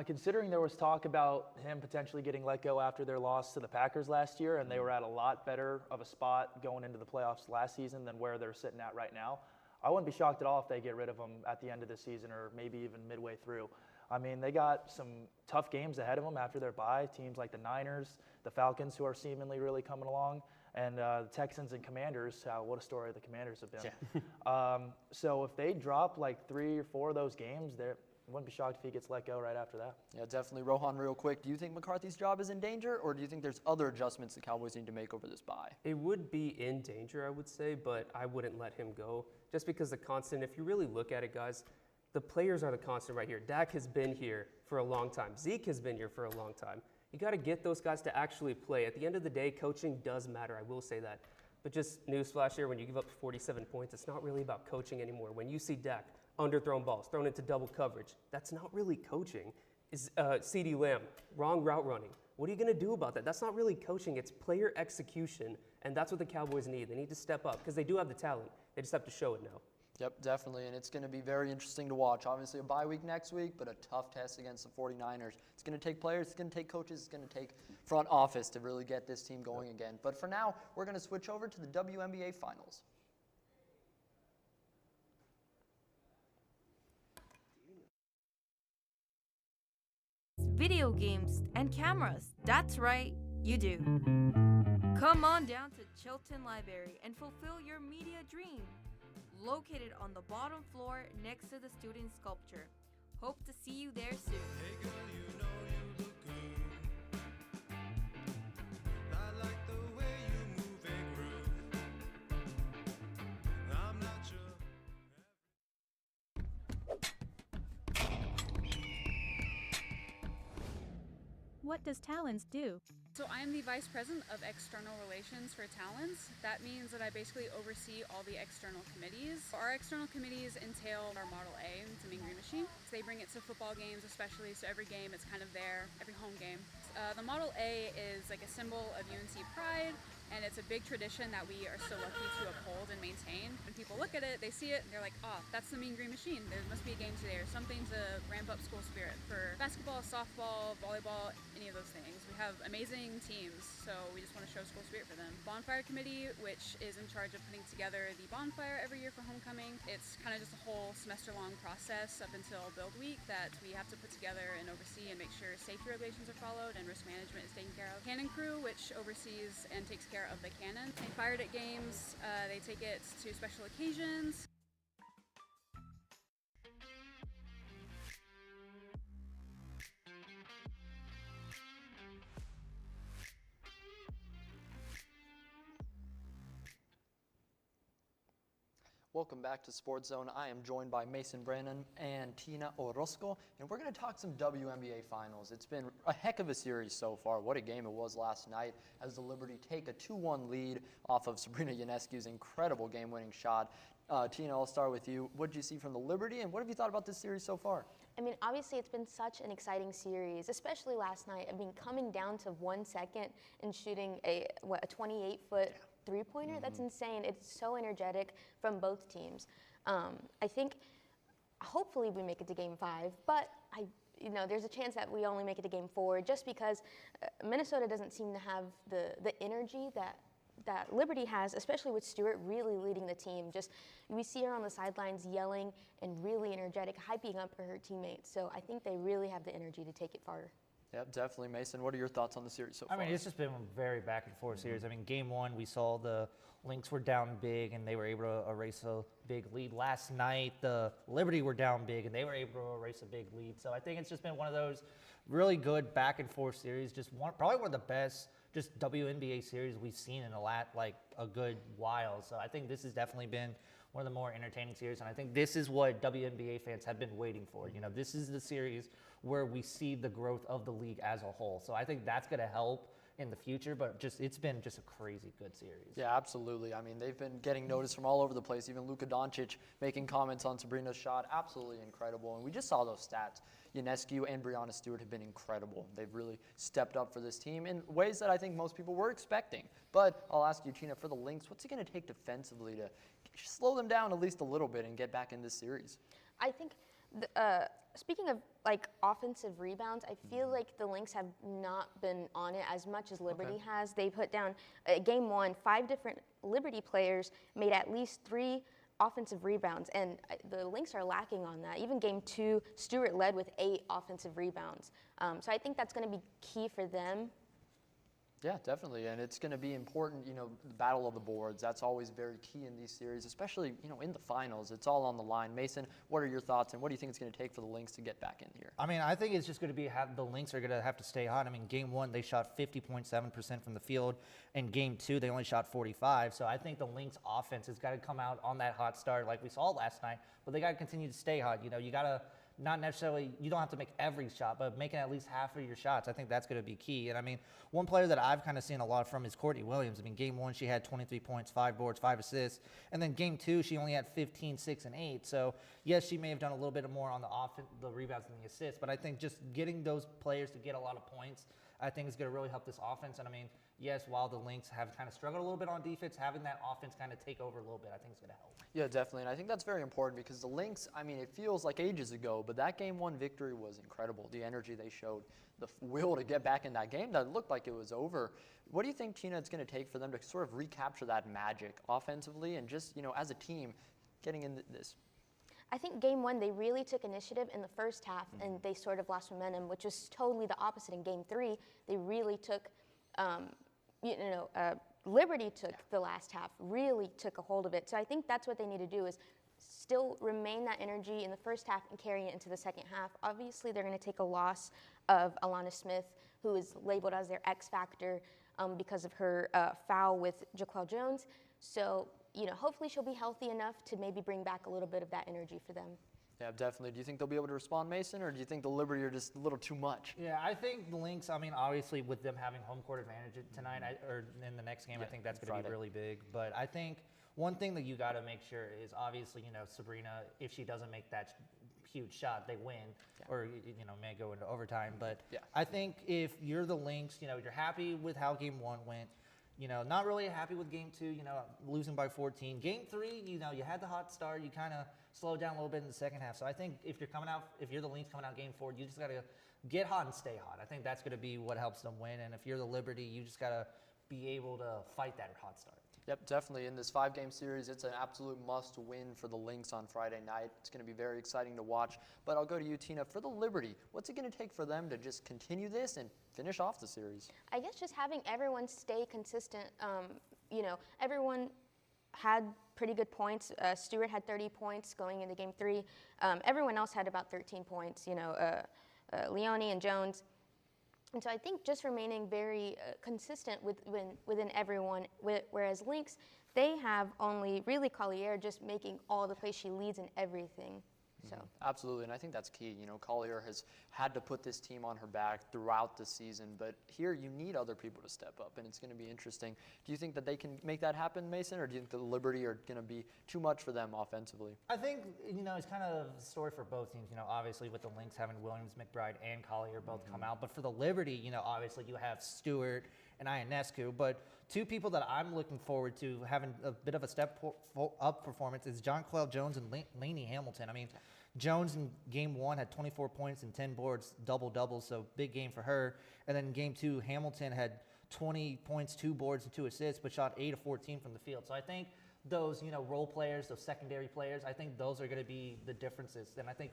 Considering there was talk about him potentially getting let go after their loss to the Packers last year, and they were at a lot better of a spot going into the playoffs last season than where they're sitting at right now, I wouldn't be shocked at all if they get rid of him at the end of the season or maybe even midway through. They got some tough games ahead of them after their bye, teams like the Niners, the Falcons, who are seemingly really coming along, and the Texans and Commanders. What a story the Commanders have been. Yeah. So if they drop like 3 or 4 of those games, I wouldn't be shocked if he gets let go right after that. Yeah, definitely. Rohan, real quick, do you think McCarthy's job is in danger, or do you think there's other adjustments the Cowboys need to make over this bye? It would be in danger, I would say, but I wouldn't let him go. Just because the constant, if you really look at it, guys, the players are the constant right here. Dak has been here for a long time. Zeke has been here for a long time. You got to get those guys to actually play. At the end of the day, coaching does matter. I will say that. But just newsflash here, when you give up 47 points, it's not really about coaching anymore. When you see Dak underthrown balls, thrown into double coverage, that's not really coaching. Is CeeDee Lamb, wrong route running. What are you going to do about that? That's not really coaching. It's player execution, and that's what the Cowboys need. They need to step up because they do have the talent. They just have to show it now. Yep, definitely, and it's going to be very interesting to watch. Obviously, a bye week next week, but a tough test against the 49ers. It's going to take players, it's going to take coaches, it's going to take front office to really get this team going again. But for now, we're going to switch over to the WNBA Finals. Video games and cameras. That's right, you do. Come on down to Chilton Library and fulfill your media dream. Located on the bottom floor next to the student sculpture. Hope to see you there soon. Hey girl, you know you look good. I like the way you move and groove. I'm not sure. What does Talons do? So I'm the Vice President of External Relations for Talons. That means that I basically oversee all the external committees. Our external committees entail our Model A, it's a mean green machine. So they bring it to football games especially, so every game it's kind of there, every home game. The Model A is like a symbol of UNC pride, and it's a big tradition that we are so lucky to uphold and maintain. When people look at it, they see it, and they're like, oh, that's the mean green machine. There must be a game today or something to ramp up school spirit for basketball, softball, volleyball, any of of those things. We have amazing teams, so we just want to show school spirit for them. Bonfire Committee, which is in charge of putting together the bonfire every year for homecoming. It's kind of just a whole semester-long process up until build week that we have to put together and oversee and make sure safety regulations are followed and risk management is taken care of. Cannon Crew, which oversees and takes care of the cannon. They fire it at games, they take it to special occasions. Welcome back to Sports Zone. I am joined by Mason Brannon and Tina Orozco, and we're going to talk some WNBA finals. It's been a heck of a series so far. What a game it was last night as the Liberty take a 2-1 lead off of Sabrina Ionescu's incredible game-winning shot. Tina, I'll start with you. What did you see from the Liberty, and what have you thought about this series so far? I mean, obviously it's been such an exciting series, especially last night. I mean, coming down to 1 second and shooting a 28-foot three-pointer, that's insane. It's so energetic from both teams. I think hopefully we make it to game 5, but there's a chance that we only make it to game 4 just because Minnesota doesn't seem to have the energy that Liberty has, especially with Stewart really leading the team. Just we see her on the sidelines yelling and really energetic, hyping up her teammates. So I think they really have the energy to take it farther. Yep, definitely. Mason, what are your thoughts on the series so far? I mean, it's just been a very back and forth series. I mean, game 1, we saw the Lynx were down big and they were able to erase a big lead. Last night, the Liberty were down big and they were able to erase a big lead. So I think it's just been one of those really good back and forth series. Probably one of the best just WNBA series we've seen in a good while. So I think this has definitely been one of the more entertaining series, and I think this is what WNBA fans have been waiting for. This is the series where we see the growth of the league as a whole. So I think that's going to help in the future, but it's been just a crazy good series. Yeah, absolutely. I mean, they've been getting notice from all over the place. Even Luka Doncic making comments on Sabrina's shot, absolutely incredible. And we just saw those stats. Ionescu and Breanna Stewart have been incredible. They've really stepped up for this team in ways that I think most people were expecting. But I'll ask you, Tina, for the Lynx, what's it going to take defensively to slow them down at least a little bit and get back in this series? I think, speaking of offensive rebounds, I feel like the Lynx have not been on it as much as Liberty has. They put down, game 1, 5 different Liberty players made at least 3 offensive rebounds, and the Lynx are lacking on that. Even game 2, Stewart led with 8 offensive rebounds. So I think that's going to be key for them. Yeah, definitely, and it's going to be important, the battle of the boards. That's always very key in these series, especially, in the finals. It's all on the line. Mason, what are your thoughts, and what do you think it's going to take for the Lynx to get back in here? I mean, I think it's just going to be the Lynx are going to have to stay hot. I mean, game 1, they shot 50.7% from the field, and game 2, they only shot 45%. So I think the Lynx offense has got to come out on that hot start like we saw last night, but they got to continue to stay hot. You got to not necessarily, you don't have to make every shot, but making at least half of your shots, I think that's going to be key. And I mean, one player that I've kind of seen a lot from is Courtney Williams. I mean, game 1, she had 23 points, 5 boards, 5 assists. And then game 2, she only had 15, 6, and 8. So yes, she may have done a little bit more on the rebounds and the assists, but I think just getting those players to get a lot of points, I think is going to really help this offense. And I mean, yes, while the Lynx have kind of struggled a little bit on defense, having that offense kind of take over a little bit, I think is going to help. Yeah, definitely, and I think that's very important because the Lynx, I mean, it feels like ages ago, but that game 1 victory was incredible. The energy they showed, the will to get back in that game that looked like it was over. What do you think, Tina, it's going to take for them to sort of recapture that magic offensively and just, as a team, getting in this? I think game 1, they really took initiative in the first half, and they sort of lost momentum, which was totally the opposite in game 3. They really took, Liberty took the last half, really took a hold of it. So I think that's what they need to do is still remain that energy in the first half and carry it into the second half. Obviously, they're going to take a loss of Alana Smith, who is labeled as their X factor because of her foul with Jaquel Jones. So, hopefully she'll be healthy enough to maybe bring back a little bit of that energy for them. Yeah, definitely. Do you think they'll be able to respond, Mason, or do you think the Liberty are just a little too much? Yeah, I think the Lynx, I mean, obviously with them having home court advantage tonight or in the next game, I think that's going to be really big. But I think one thing that you got to make sure is obviously, Sabrina, if she doesn't make that huge shot, they win or, may go into overtime. But I think if you're the Lynx, you're happy with how game 1 went. Not really happy with game 2, losing by 14. Game 3, you had the hot start. You kind of slowed down a little bit in the second half. So I think if you're the Lynx coming out game 4, you just got to get hot and stay hot. I think that's going to be what helps them win. And if you're the Liberty, you just got to be able to fight that hot start. Yep, definitely. In this 5-game series, it's an absolute must-win for the Lynx on Friday night. It's going to be very exciting to watch. But I'll go to you, Tina. For the Liberty, what's it going to take for them to just continue this and finish off the series? I guess just having everyone stay consistent. Everyone had pretty good points. Stewart had 30 points going into Game 3. Everyone else had about 13 points, Leone and Jones. And so I think just remaining very consistent within everyone, whereas Lynx, they have only really Collier just making all the plays. She leads in everything. So. Absolutely, and I think that's key. Collier has had to put this team on her back throughout the season, but here you need other people to step up, and it's going to be interesting. Do you think that they can make that happen, Mason, or do you think the Liberty are going to be too much for them offensively? I think, it's kind of a story for both teams. Obviously with the Lynx having Williams, McBride, and Collier both come out, but for the Liberty, obviously you have Stewart and Ionescu, but two people that I'm looking forward to having a bit of a step up performance is Jonquel Jones and Lainey Hamilton. I mean, Jones in Game 1 had 24 points and 10 boards, double-double, so big game for her. And then in Game 2, Hamilton had 20 points, 2 boards, and 2 assists, but shot 8 of 14 from the field. So I think those, role players, those secondary players, I think those are going to be the differences. And I think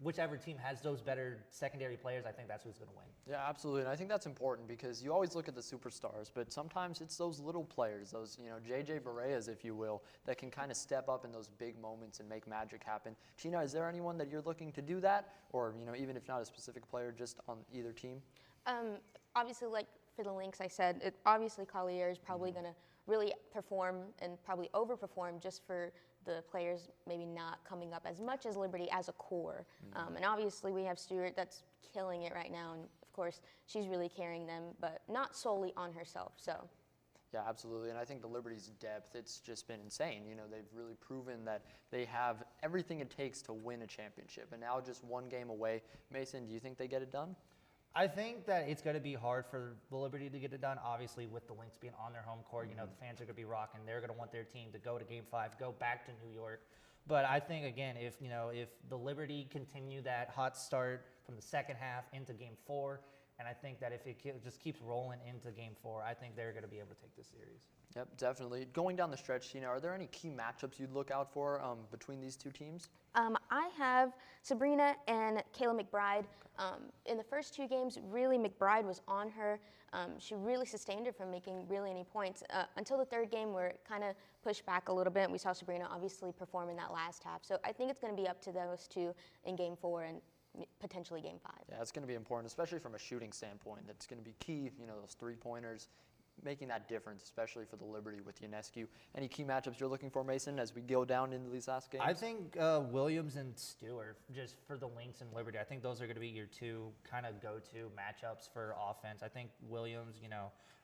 whichever team has those better secondary players, I think that's who's going to win. Yeah, absolutely. And I think that's important because you always look at the superstars, but sometimes it's those little players, those, J.J. Bareas, if you will, that can kind of step up in those big moments and make magic happen. Tina, is there anyone that you're looking to do that? Or, even if not a specific player, just on either team? Obviously, like for the Lynx, I said, obviously Collier is probably going to really perform and probably overperform just for the players maybe not coming up as much as Liberty as a core. And obviously we have Stewart that's killing it right now, and of course she's really carrying them, but not solely on herself. So. Yeah, absolutely. And I think the Liberty's depth, it's just been insane. They've really proven that they have everything it takes to win a championship. And now just one game away. Mason, do you think they get it done? I think that it's going to be hard for the Liberty to get it done. Obviously, with the Lynx being on their home court, the fans are going to be rocking. They're going to want their team to go to Game 5, go back to New York. But I think, again, if the Liberty continue that hot start from the second half into Game 4, and I think that if it just keeps rolling into Game 4, I think they're going to be able to take this series. Yep, definitely. Going down the stretch, Tina, are there any key matchups you'd look out for between these two teams? I have Sabrina and Kayla McBride. In the first 2 games, really McBride was on her. She really sustained her from making really any points until the 3rd game where it kind of pushed back a little bit. We saw Sabrina obviously perform in that last half. So I think it's going to be up to those two in Game 4 and potentially Game 5. Yeah, it's going to be important, especially from a shooting standpoint. That's going to be key, those 3-pointers. Making that difference, especially for the Liberty with Ionescu. Any key matchups you're looking for, Mason, as we go down into these last games? I think Williams and Stewart, just for the Lynx and Liberty, I think those are going to be your two kind of go-to matchups for offense. I think Williams,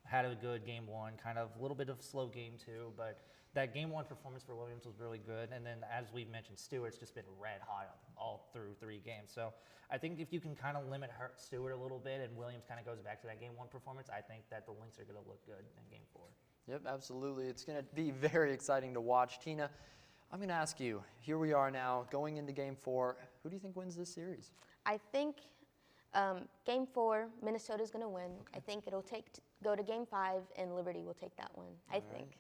had a good Game 1, kind of a little bit of slow Game 2, but that Game 1 performance for Williams was really good. And then, as we've mentioned, Stewart's just been red hot all through 3 games. So I think if you can kind of limit Stewart a little bit and Williams kind of goes back to that Game 1 performance, I think that the Lynx are going to look good in Game 4. Yep, absolutely. It's going to be very exciting to watch. Tina, I'm going to ask you, here we are now going into Game 4. Who do you think wins this series? I think Game 4, Minnesota's going to win. Okay. I think it'll go to Game 5, and Liberty will take that one, I think.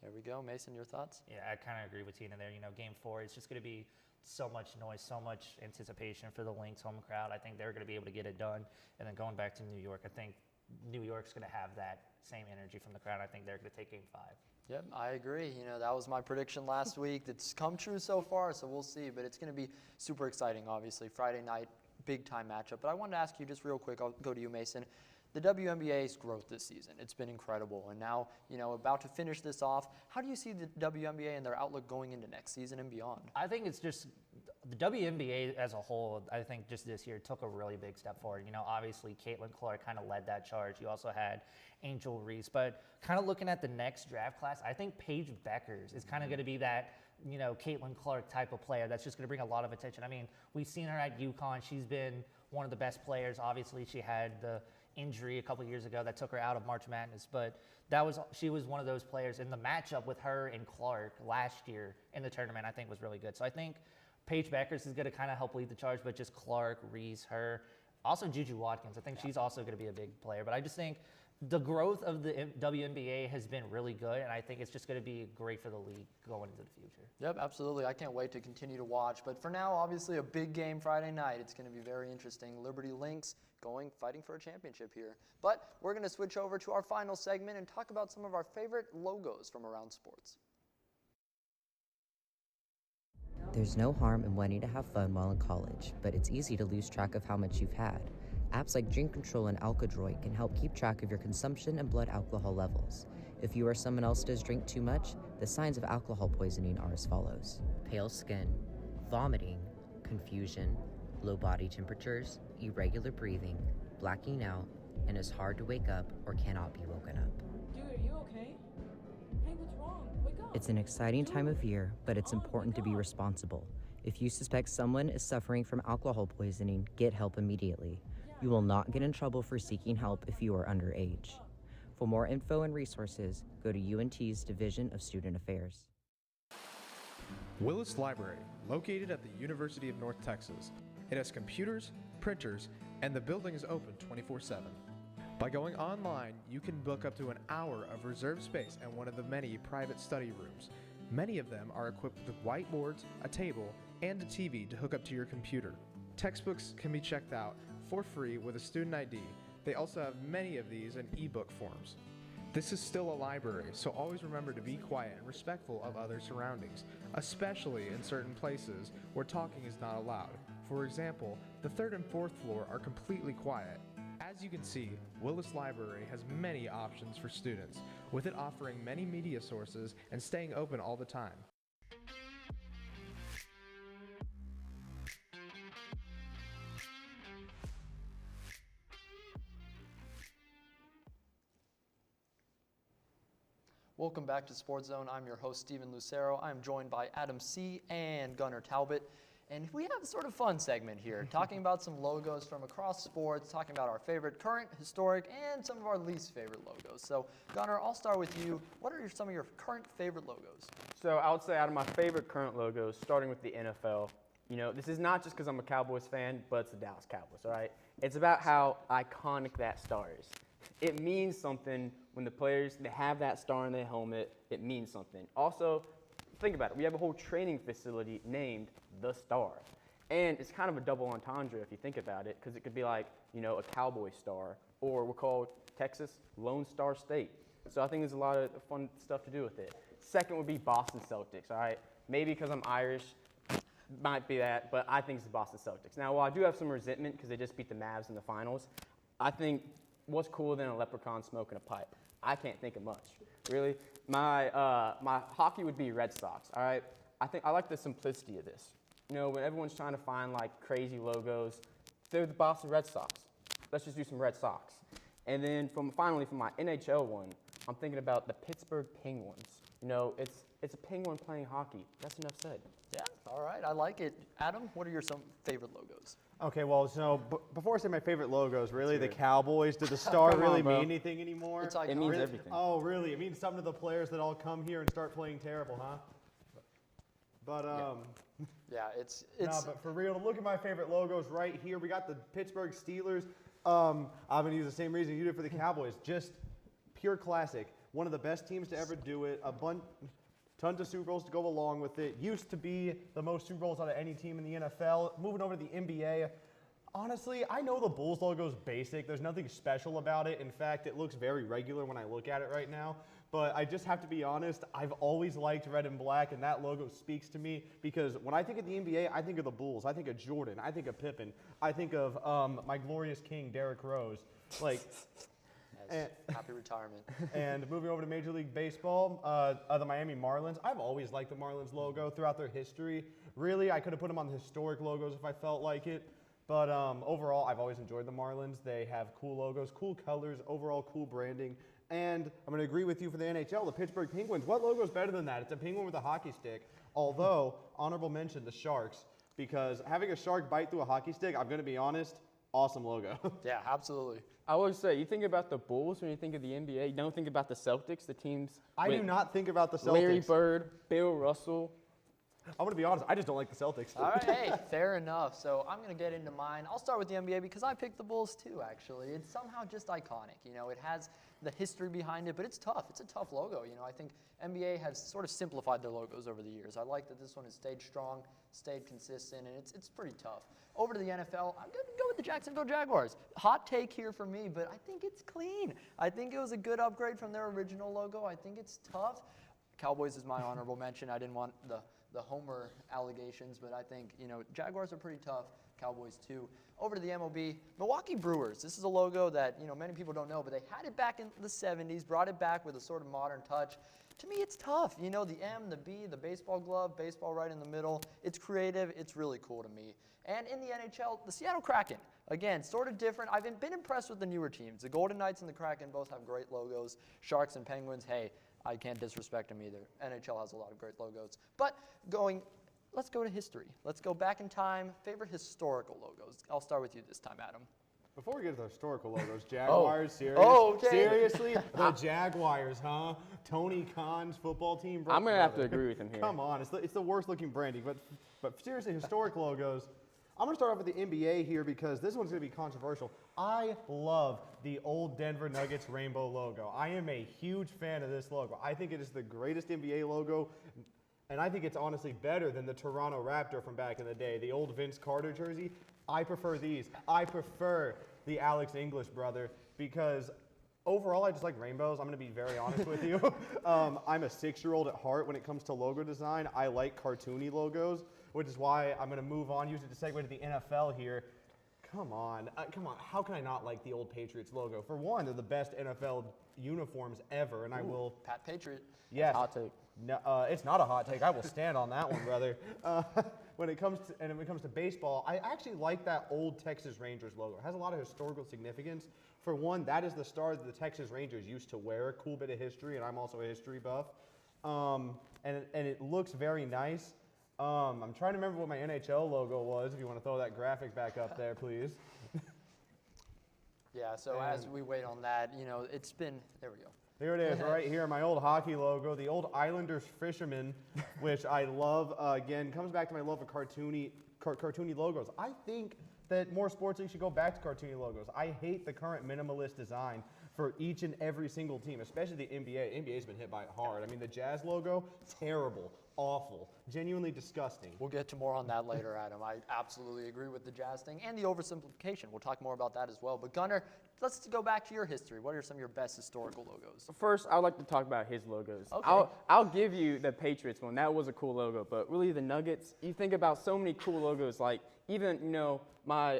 There we go. Mason, your thoughts? Yeah, I kind of agree with Tina there. Game 4 is just going to be so much noise, so much anticipation for the Lynx home crowd. I think they're going to be able to get it done. And then going back to New York, I think New York's going to have that same energy from the crowd. I think they're going to take Game 5. Yep, I agree. That was my prediction last week. It's come true so far, so we'll see. But it's going to be super exciting, obviously. Friday night, big-time matchup. But I wanted to ask you just real quick. I'll go to you, Mason. The WNBA's growth this season, it's been incredible. And now, about to finish this off, how do you see the WNBA and their outlook going into next season and beyond? I think it's just the WNBA as a whole, I think just this year took a really big step forward. Obviously, Caitlin Clark kind of led that charge. You also had Angel Reese. But kind of looking at the next draft class, I think Paige Beckers is kind of going to be that, Caitlin Clark type of player that's just going to bring a lot of attention. I mean, we've seen her at UConn. She's been one of the best players. Obviously, she had the injury a couple years ago that took her out of March Madness, but she was one of those players. And the matchup with her and Clark last year in the tournament, I think, was really good. So I think Paige Beckers is going to kind of help lead the charge, but just Clark, Reese, her, Also, Juju Watkins. I think she's also going to be a big player. But I just think the growth of the WNBA has been really good, and I think it's just going to be great for the league going into the future. Yep, absolutely. I can't wait to continue to watch. But for now, obviously, a big game Friday night. It's going to be very interesting. Liberty Lynx fighting for a championship here. But we're going to switch over to our final segment and talk about some of our favorite logos from around sports. There's no harm in wanting to have fun while in college, but it's easy to lose track of how much you've had. Apps like Drink Control and Alkadroid can help keep track of your consumption and blood alcohol levels. If you or someone else does drink too much, the signs of alcohol poisoning are as follows: pale skin, vomiting, confusion, low body temperatures, irregular breathing, blacking out, and it's hard to wake up or cannot be woken up. Dude, are you okay? Hey, what's wrong? Wake up. It's an exciting time of year, but it's important to be responsible. If you suspect someone is suffering from alcohol poisoning, get help immediately. You will not get in trouble for seeking help if you are underage. For more info and resources, go to UNT's Division of Student Affairs. Willis Library, located at the University of North Texas. It has computers, printers, and the building is open 24/7. By going online, you can book up to an hour of reserved space and one of the many private study rooms. Many of them are equipped with whiteboards, a table, and a TV to hook up to your computer. Textbooks can be checked out for free with a student ID. They also have many of these in ebook forms. This is still a library, so always remember to be quiet and respectful of other surroundings, especially in certain places where talking is not allowed. For example, the 3rd and 4th floor are completely quiet. As you can see, Willis Library has many options for students, with it offering many media sources and staying open all the time. Welcome back to SportsZone. I'm your host, Steven Lucero. I'm joined by Adam C. and Gunnar Talbot. And we have a sort of fun segment here, talking about some logos from across sports, talking about our favorite current, historic, and some of our least favorite logos. So, Gunnar, I'll start with you. What are some of your current favorite logos? So I would say out of my favorite current logos, starting with the NFL, this is not just because I'm a Cowboys fan, but it's the Dallas Cowboys, all right? It's about how iconic that star is. It means something when the players, they have that star in their helmet. It means something. Also, think about it. We have a whole training facility named The Star. And it's kind of a double entendre if you think about it, because it could be like, a Cowboy star, or we're called Texas Lone Star State. So I think there's a lot of fun stuff to do with it. Second would be Boston Celtics, all right? Maybe because I'm Irish, might be that, but I think it's the Boston Celtics. Now, while I do have some resentment because they just beat the Mavs in the finals, I think what's cooler than a leprechaun smoking a pipe? I can't think of much, really. My hockey would be Red Sox, all right? I like the simplicity of this. When everyone's trying to find like crazy logos, they're the Boston Red Sox. Let's just do some Red Sox. And then finally, for my NHL one, I'm thinking about the Pittsburgh Penguins. It's a penguin playing hockey. That's enough said. Yeah, all right, I like it. Adam, what are some favorite logos? Okay, well, so before I say my favorite logos, really the Cowboys, did the star really mean anything anymore? It's iconic. It means everything. Oh, really? It means something to the players that all come here and start playing terrible, huh? But yeah, it's no, but for real, look at my favorite logos right here. We got the Pittsburgh Steelers. I'm gonna use the same reason you did for the Cowboys. Just pure classic. One of the best teams to ever do it. Tons of Super Bowls to go along with it. Used to be the most Super Bowls out of any team in the NFL. Moving over to the NBA. Honestly, I know the Bulls logo is basic. There's nothing special about it. In fact, it looks very regular when I look at it right now. But I just have to be honest, I've always liked red and black, and that logo speaks to me because when I think of the NBA, I think of the Bulls. I think of Jordan. I think of Pippen. I think of my glorious king, Derrick Rose. Happy retirement. And moving over to Major League Baseball, the Miami Marlins. I've always liked the Marlins logo throughout their history. Really, I could have put them on the historic logos if I felt like it. But overall, I've always enjoyed the Marlins. They have cool logos, cool colors, overall cool branding. And I'm going to agree with you for the NHL, the Pittsburgh Penguins. What logo is better than that? It's a penguin with a hockey stick. Although, honorable mention, the Sharks, because having a shark bite through a hockey stick, I'm going to be honest, awesome logo. Yeah, absolutely. I would say, you think about the Bulls when you think of the NBA. You don't think about the Celtics, the teams. I do not think about the Celtics. Larry Bird, Bill Russell. I'm going to be honest, I just don't like the Celtics. All right, hey, fair enough. So I'm going to get into mine. I'll start with the NBA because I picked the Bulls too, actually. It's somehow just iconic. You know, it has the history behind it, but it's tough. It's a tough logo. You know, I think NBA has sort of simplified their logos over the years. I like that this one has stayed strong, stayed consistent, and it's pretty tough. Over to the NFL, I'm going to go with the Jacksonville Jaguars. Hot take here for me, but I think it's clean. I think it was a good upgrade from their original logo. I think it's tough. Cowboys is my honorable mention. I didn't want the Homer allegations, but I think, you know, Jaguars are pretty tough. Cowboys too. Over to the MLB, Milwaukee Brewers. This is a logo that, you know, many people don't know, but they had it back in the 70s, brought it back with a sort of modern touch. To me, it's tough. You know, the M, the B, the baseball glove, baseball right in the middle. It's creative. It's really cool to me. And in the NHL, the Seattle Kraken. Again, sort of different. I've been impressed with the newer teams. The Golden Knights and the Kraken both have great logos. Sharks and Penguins, hey, I can't disrespect them either. NHL has a lot of great logos. But let's go to history. Let's go back in time. Favorite historical logos. I'll start with you this time, Adam. Before we get to the historical logos, Jaguars, serious? Okay. Seriously? The Jaguars, huh? Tony Khan's football team? I'm going to have to agree with him here. Come on, it's the worst looking branding. But seriously, historic logos. I'm going to start off with the NBA here because this one's going to be controversial. I love the old Denver Nuggets rainbow logo. I am a huge fan of this logo. I think it is the greatest NBA logo, and I think it's honestly better than the Toronto Raptor from back in the day, the old Vince Carter jersey. I prefer these. I prefer the Alex English brother because overall I just like rainbows. I'm going to be very honest with you. I'm a 6-year-old at heart when it comes to logo design. I like cartoony logos, which is why I'm going to move on, use it to segue to the NFL here. Come on. How can I not like the old Patriots logo? For one, they're the best NFL uniforms ever, and I will. Pat Patriot. Yes. Hot take. No, it's not a hot take. I will stand on that one, brother. When it comes to baseball, I actually like that old Texas Rangers logo. It has a lot of historical significance. For one, that is the star that the Texas Rangers used to wear. Cool bit of history, and I'm also a history buff. And it looks very nice. I'm trying to remember what my NHL logo was. If you want to throw that graphic back up there, please. Yeah, so as we wait on that, you know, it's been, there we go. Here it is, right here, my old hockey logo, the old Islanders fisherman, which I love. Again, comes back to my love of cartoony logos. I think that more sports leagues should go back to cartoony logos. I hate the current minimalist design for each and every single team, especially the NBA. NBA's been hit by it hard. I mean, the Jazz logo, terrible, awful, genuinely disgusting. We'll get to more on that later, Adam. I absolutely agree with the Jazz thing and the oversimplification. We'll talk more about that as well. But Gunnar, let's go back to your history. What are some of your best historical logos? First, I would like to talk about his logos. Okay. I'll give you the Patriots one. That was a cool logo. But really, the Nuggets, you think about so many cool logos. Like even, you know, my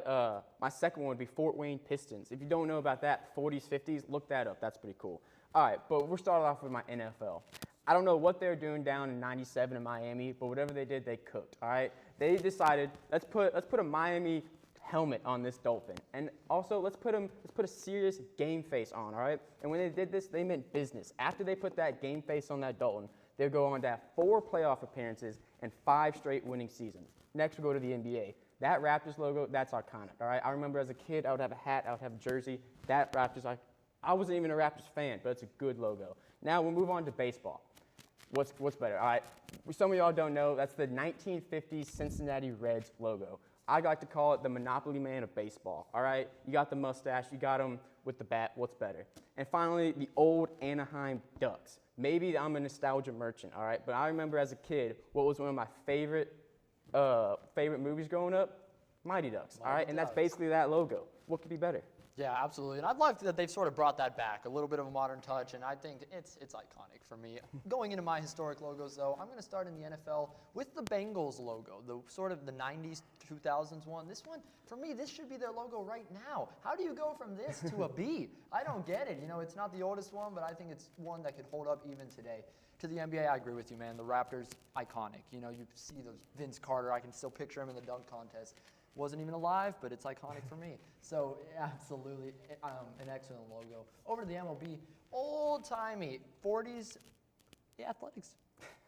second one would be Fort Wayne Pistons. If you don't know about that, 40s, 50s, look that up. That's pretty cool. All right, but we're starting off with my NFL. I don't know what they're doing down in '97 in Miami, but whatever they did, they cooked. All right, they decided let's put a Miami helmet on this Dolphin, and also let's put a serious game face on. All right, and when they did this, they meant business. After they put that game face on that Dolphin, they'll go on to have 4 playoff appearances and 5 straight winning seasons. Next, we'll go to the NBA. That Raptors logo, that's iconic. All right, I remember as a kid, I would have a hat, I would have a jersey. That Raptors, I wasn't even a Raptors fan, but it's a good logo. Now we'll move on to baseball. What's better? All right, some of y'all don't know, that's the 1950s Cincinnati Reds logo. I like to call it the Monopoly Man of baseball, all right? You got the mustache, you got him with the bat, what's better? And finally, the old Anaheim Ducks. Maybe I'm a nostalgia merchant, all right? But I remember as a kid, what was one of my favorite movies growing up? Mighty Ducks, all right? And that's basically that logo. What could be better? Yeah, absolutely. And I'd love that they've sort of brought that back, a little bit of a modern touch, and I think it's iconic for me. Going into my historic logos, though, I'm going to start in the NFL with the Bengals logo, the sort of the 90s, 2000s one. This one, for me, this should be their logo right now. How do you go from this to a B? I don't get it. You know, it's not the oldest one, but I think it's one that could hold up even today. To the NBA, I agree with you, man. The Raptors, iconic. You know, you see those Vince Carter. I can still picture him in the dunk contest. Wasn't even alive, but it's iconic for me. So absolutely an excellent logo. Over to the MLB, old-timey 40s Athletics.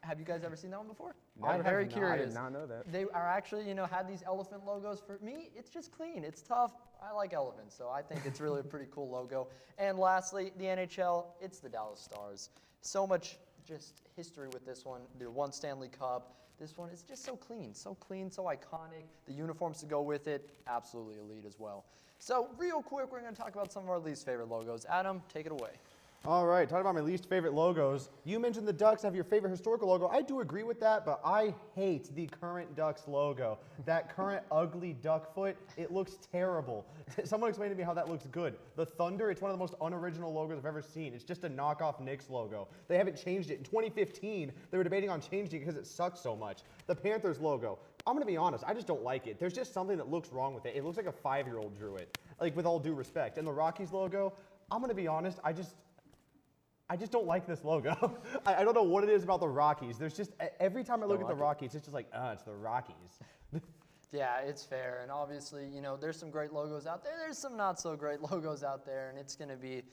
Have you guys ever seen that one before? No, I'm very curious. I did not know that. They are actually, you know, had these elephant logos. For me, it's just clean. It's tough. I like elephants, so I think it's really a pretty cool logo. And lastly, the NHL, it's the Dallas Stars. So much, just history with this one. The one Stanley Cup. This one is just so clean, so iconic. The uniforms to go with it, absolutely elite as well. So real quick, we're going to talk about some of our least favorite logos. Adam, take it away. All right, talking about my least favorite logos. You mentioned the Ducks have your favorite historical logo. I do agree with that, but I hate the current Ducks logo. That current ugly duck foot, it looks terrible. Someone explain to me how that looks good. The Thunder, it's one of the most unoriginal logos I've ever seen. It's just a knockoff Knicks logo. They haven't changed it. In 2015, they were debating on changing it because it sucks so much. The Panthers logo, I'm going to be honest, I just don't like it. There's just something that looks wrong with it. It looks like a 5-year-old drew it, like with all due respect. And the Rockies logo, I'm going to be honest, I just don't like this logo. I don't know what it is about the Rockies. There's just, every time I look at the Rockies, it's just like, it's the Rockies. Yeah, it's fair. And obviously, there's some great logos out there. There's some not so great logos out there. And it's going to be,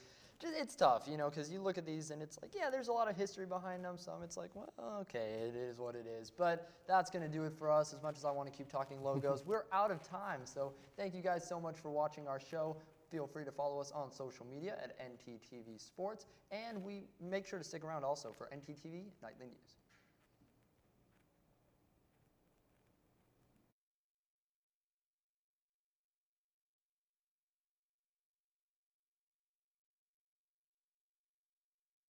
it's tough, because you look at these and it's like, yeah, there's a lot of history behind them. Some it's like, well, okay, it is what it is. But that's going to do it for us. As much as I want to keep talking logos, we're out of time. So thank you guys so much for watching our show. Feel free to follow us on social media at NTTV Sports, and we make sure to stick around also for NTTV Nightly News.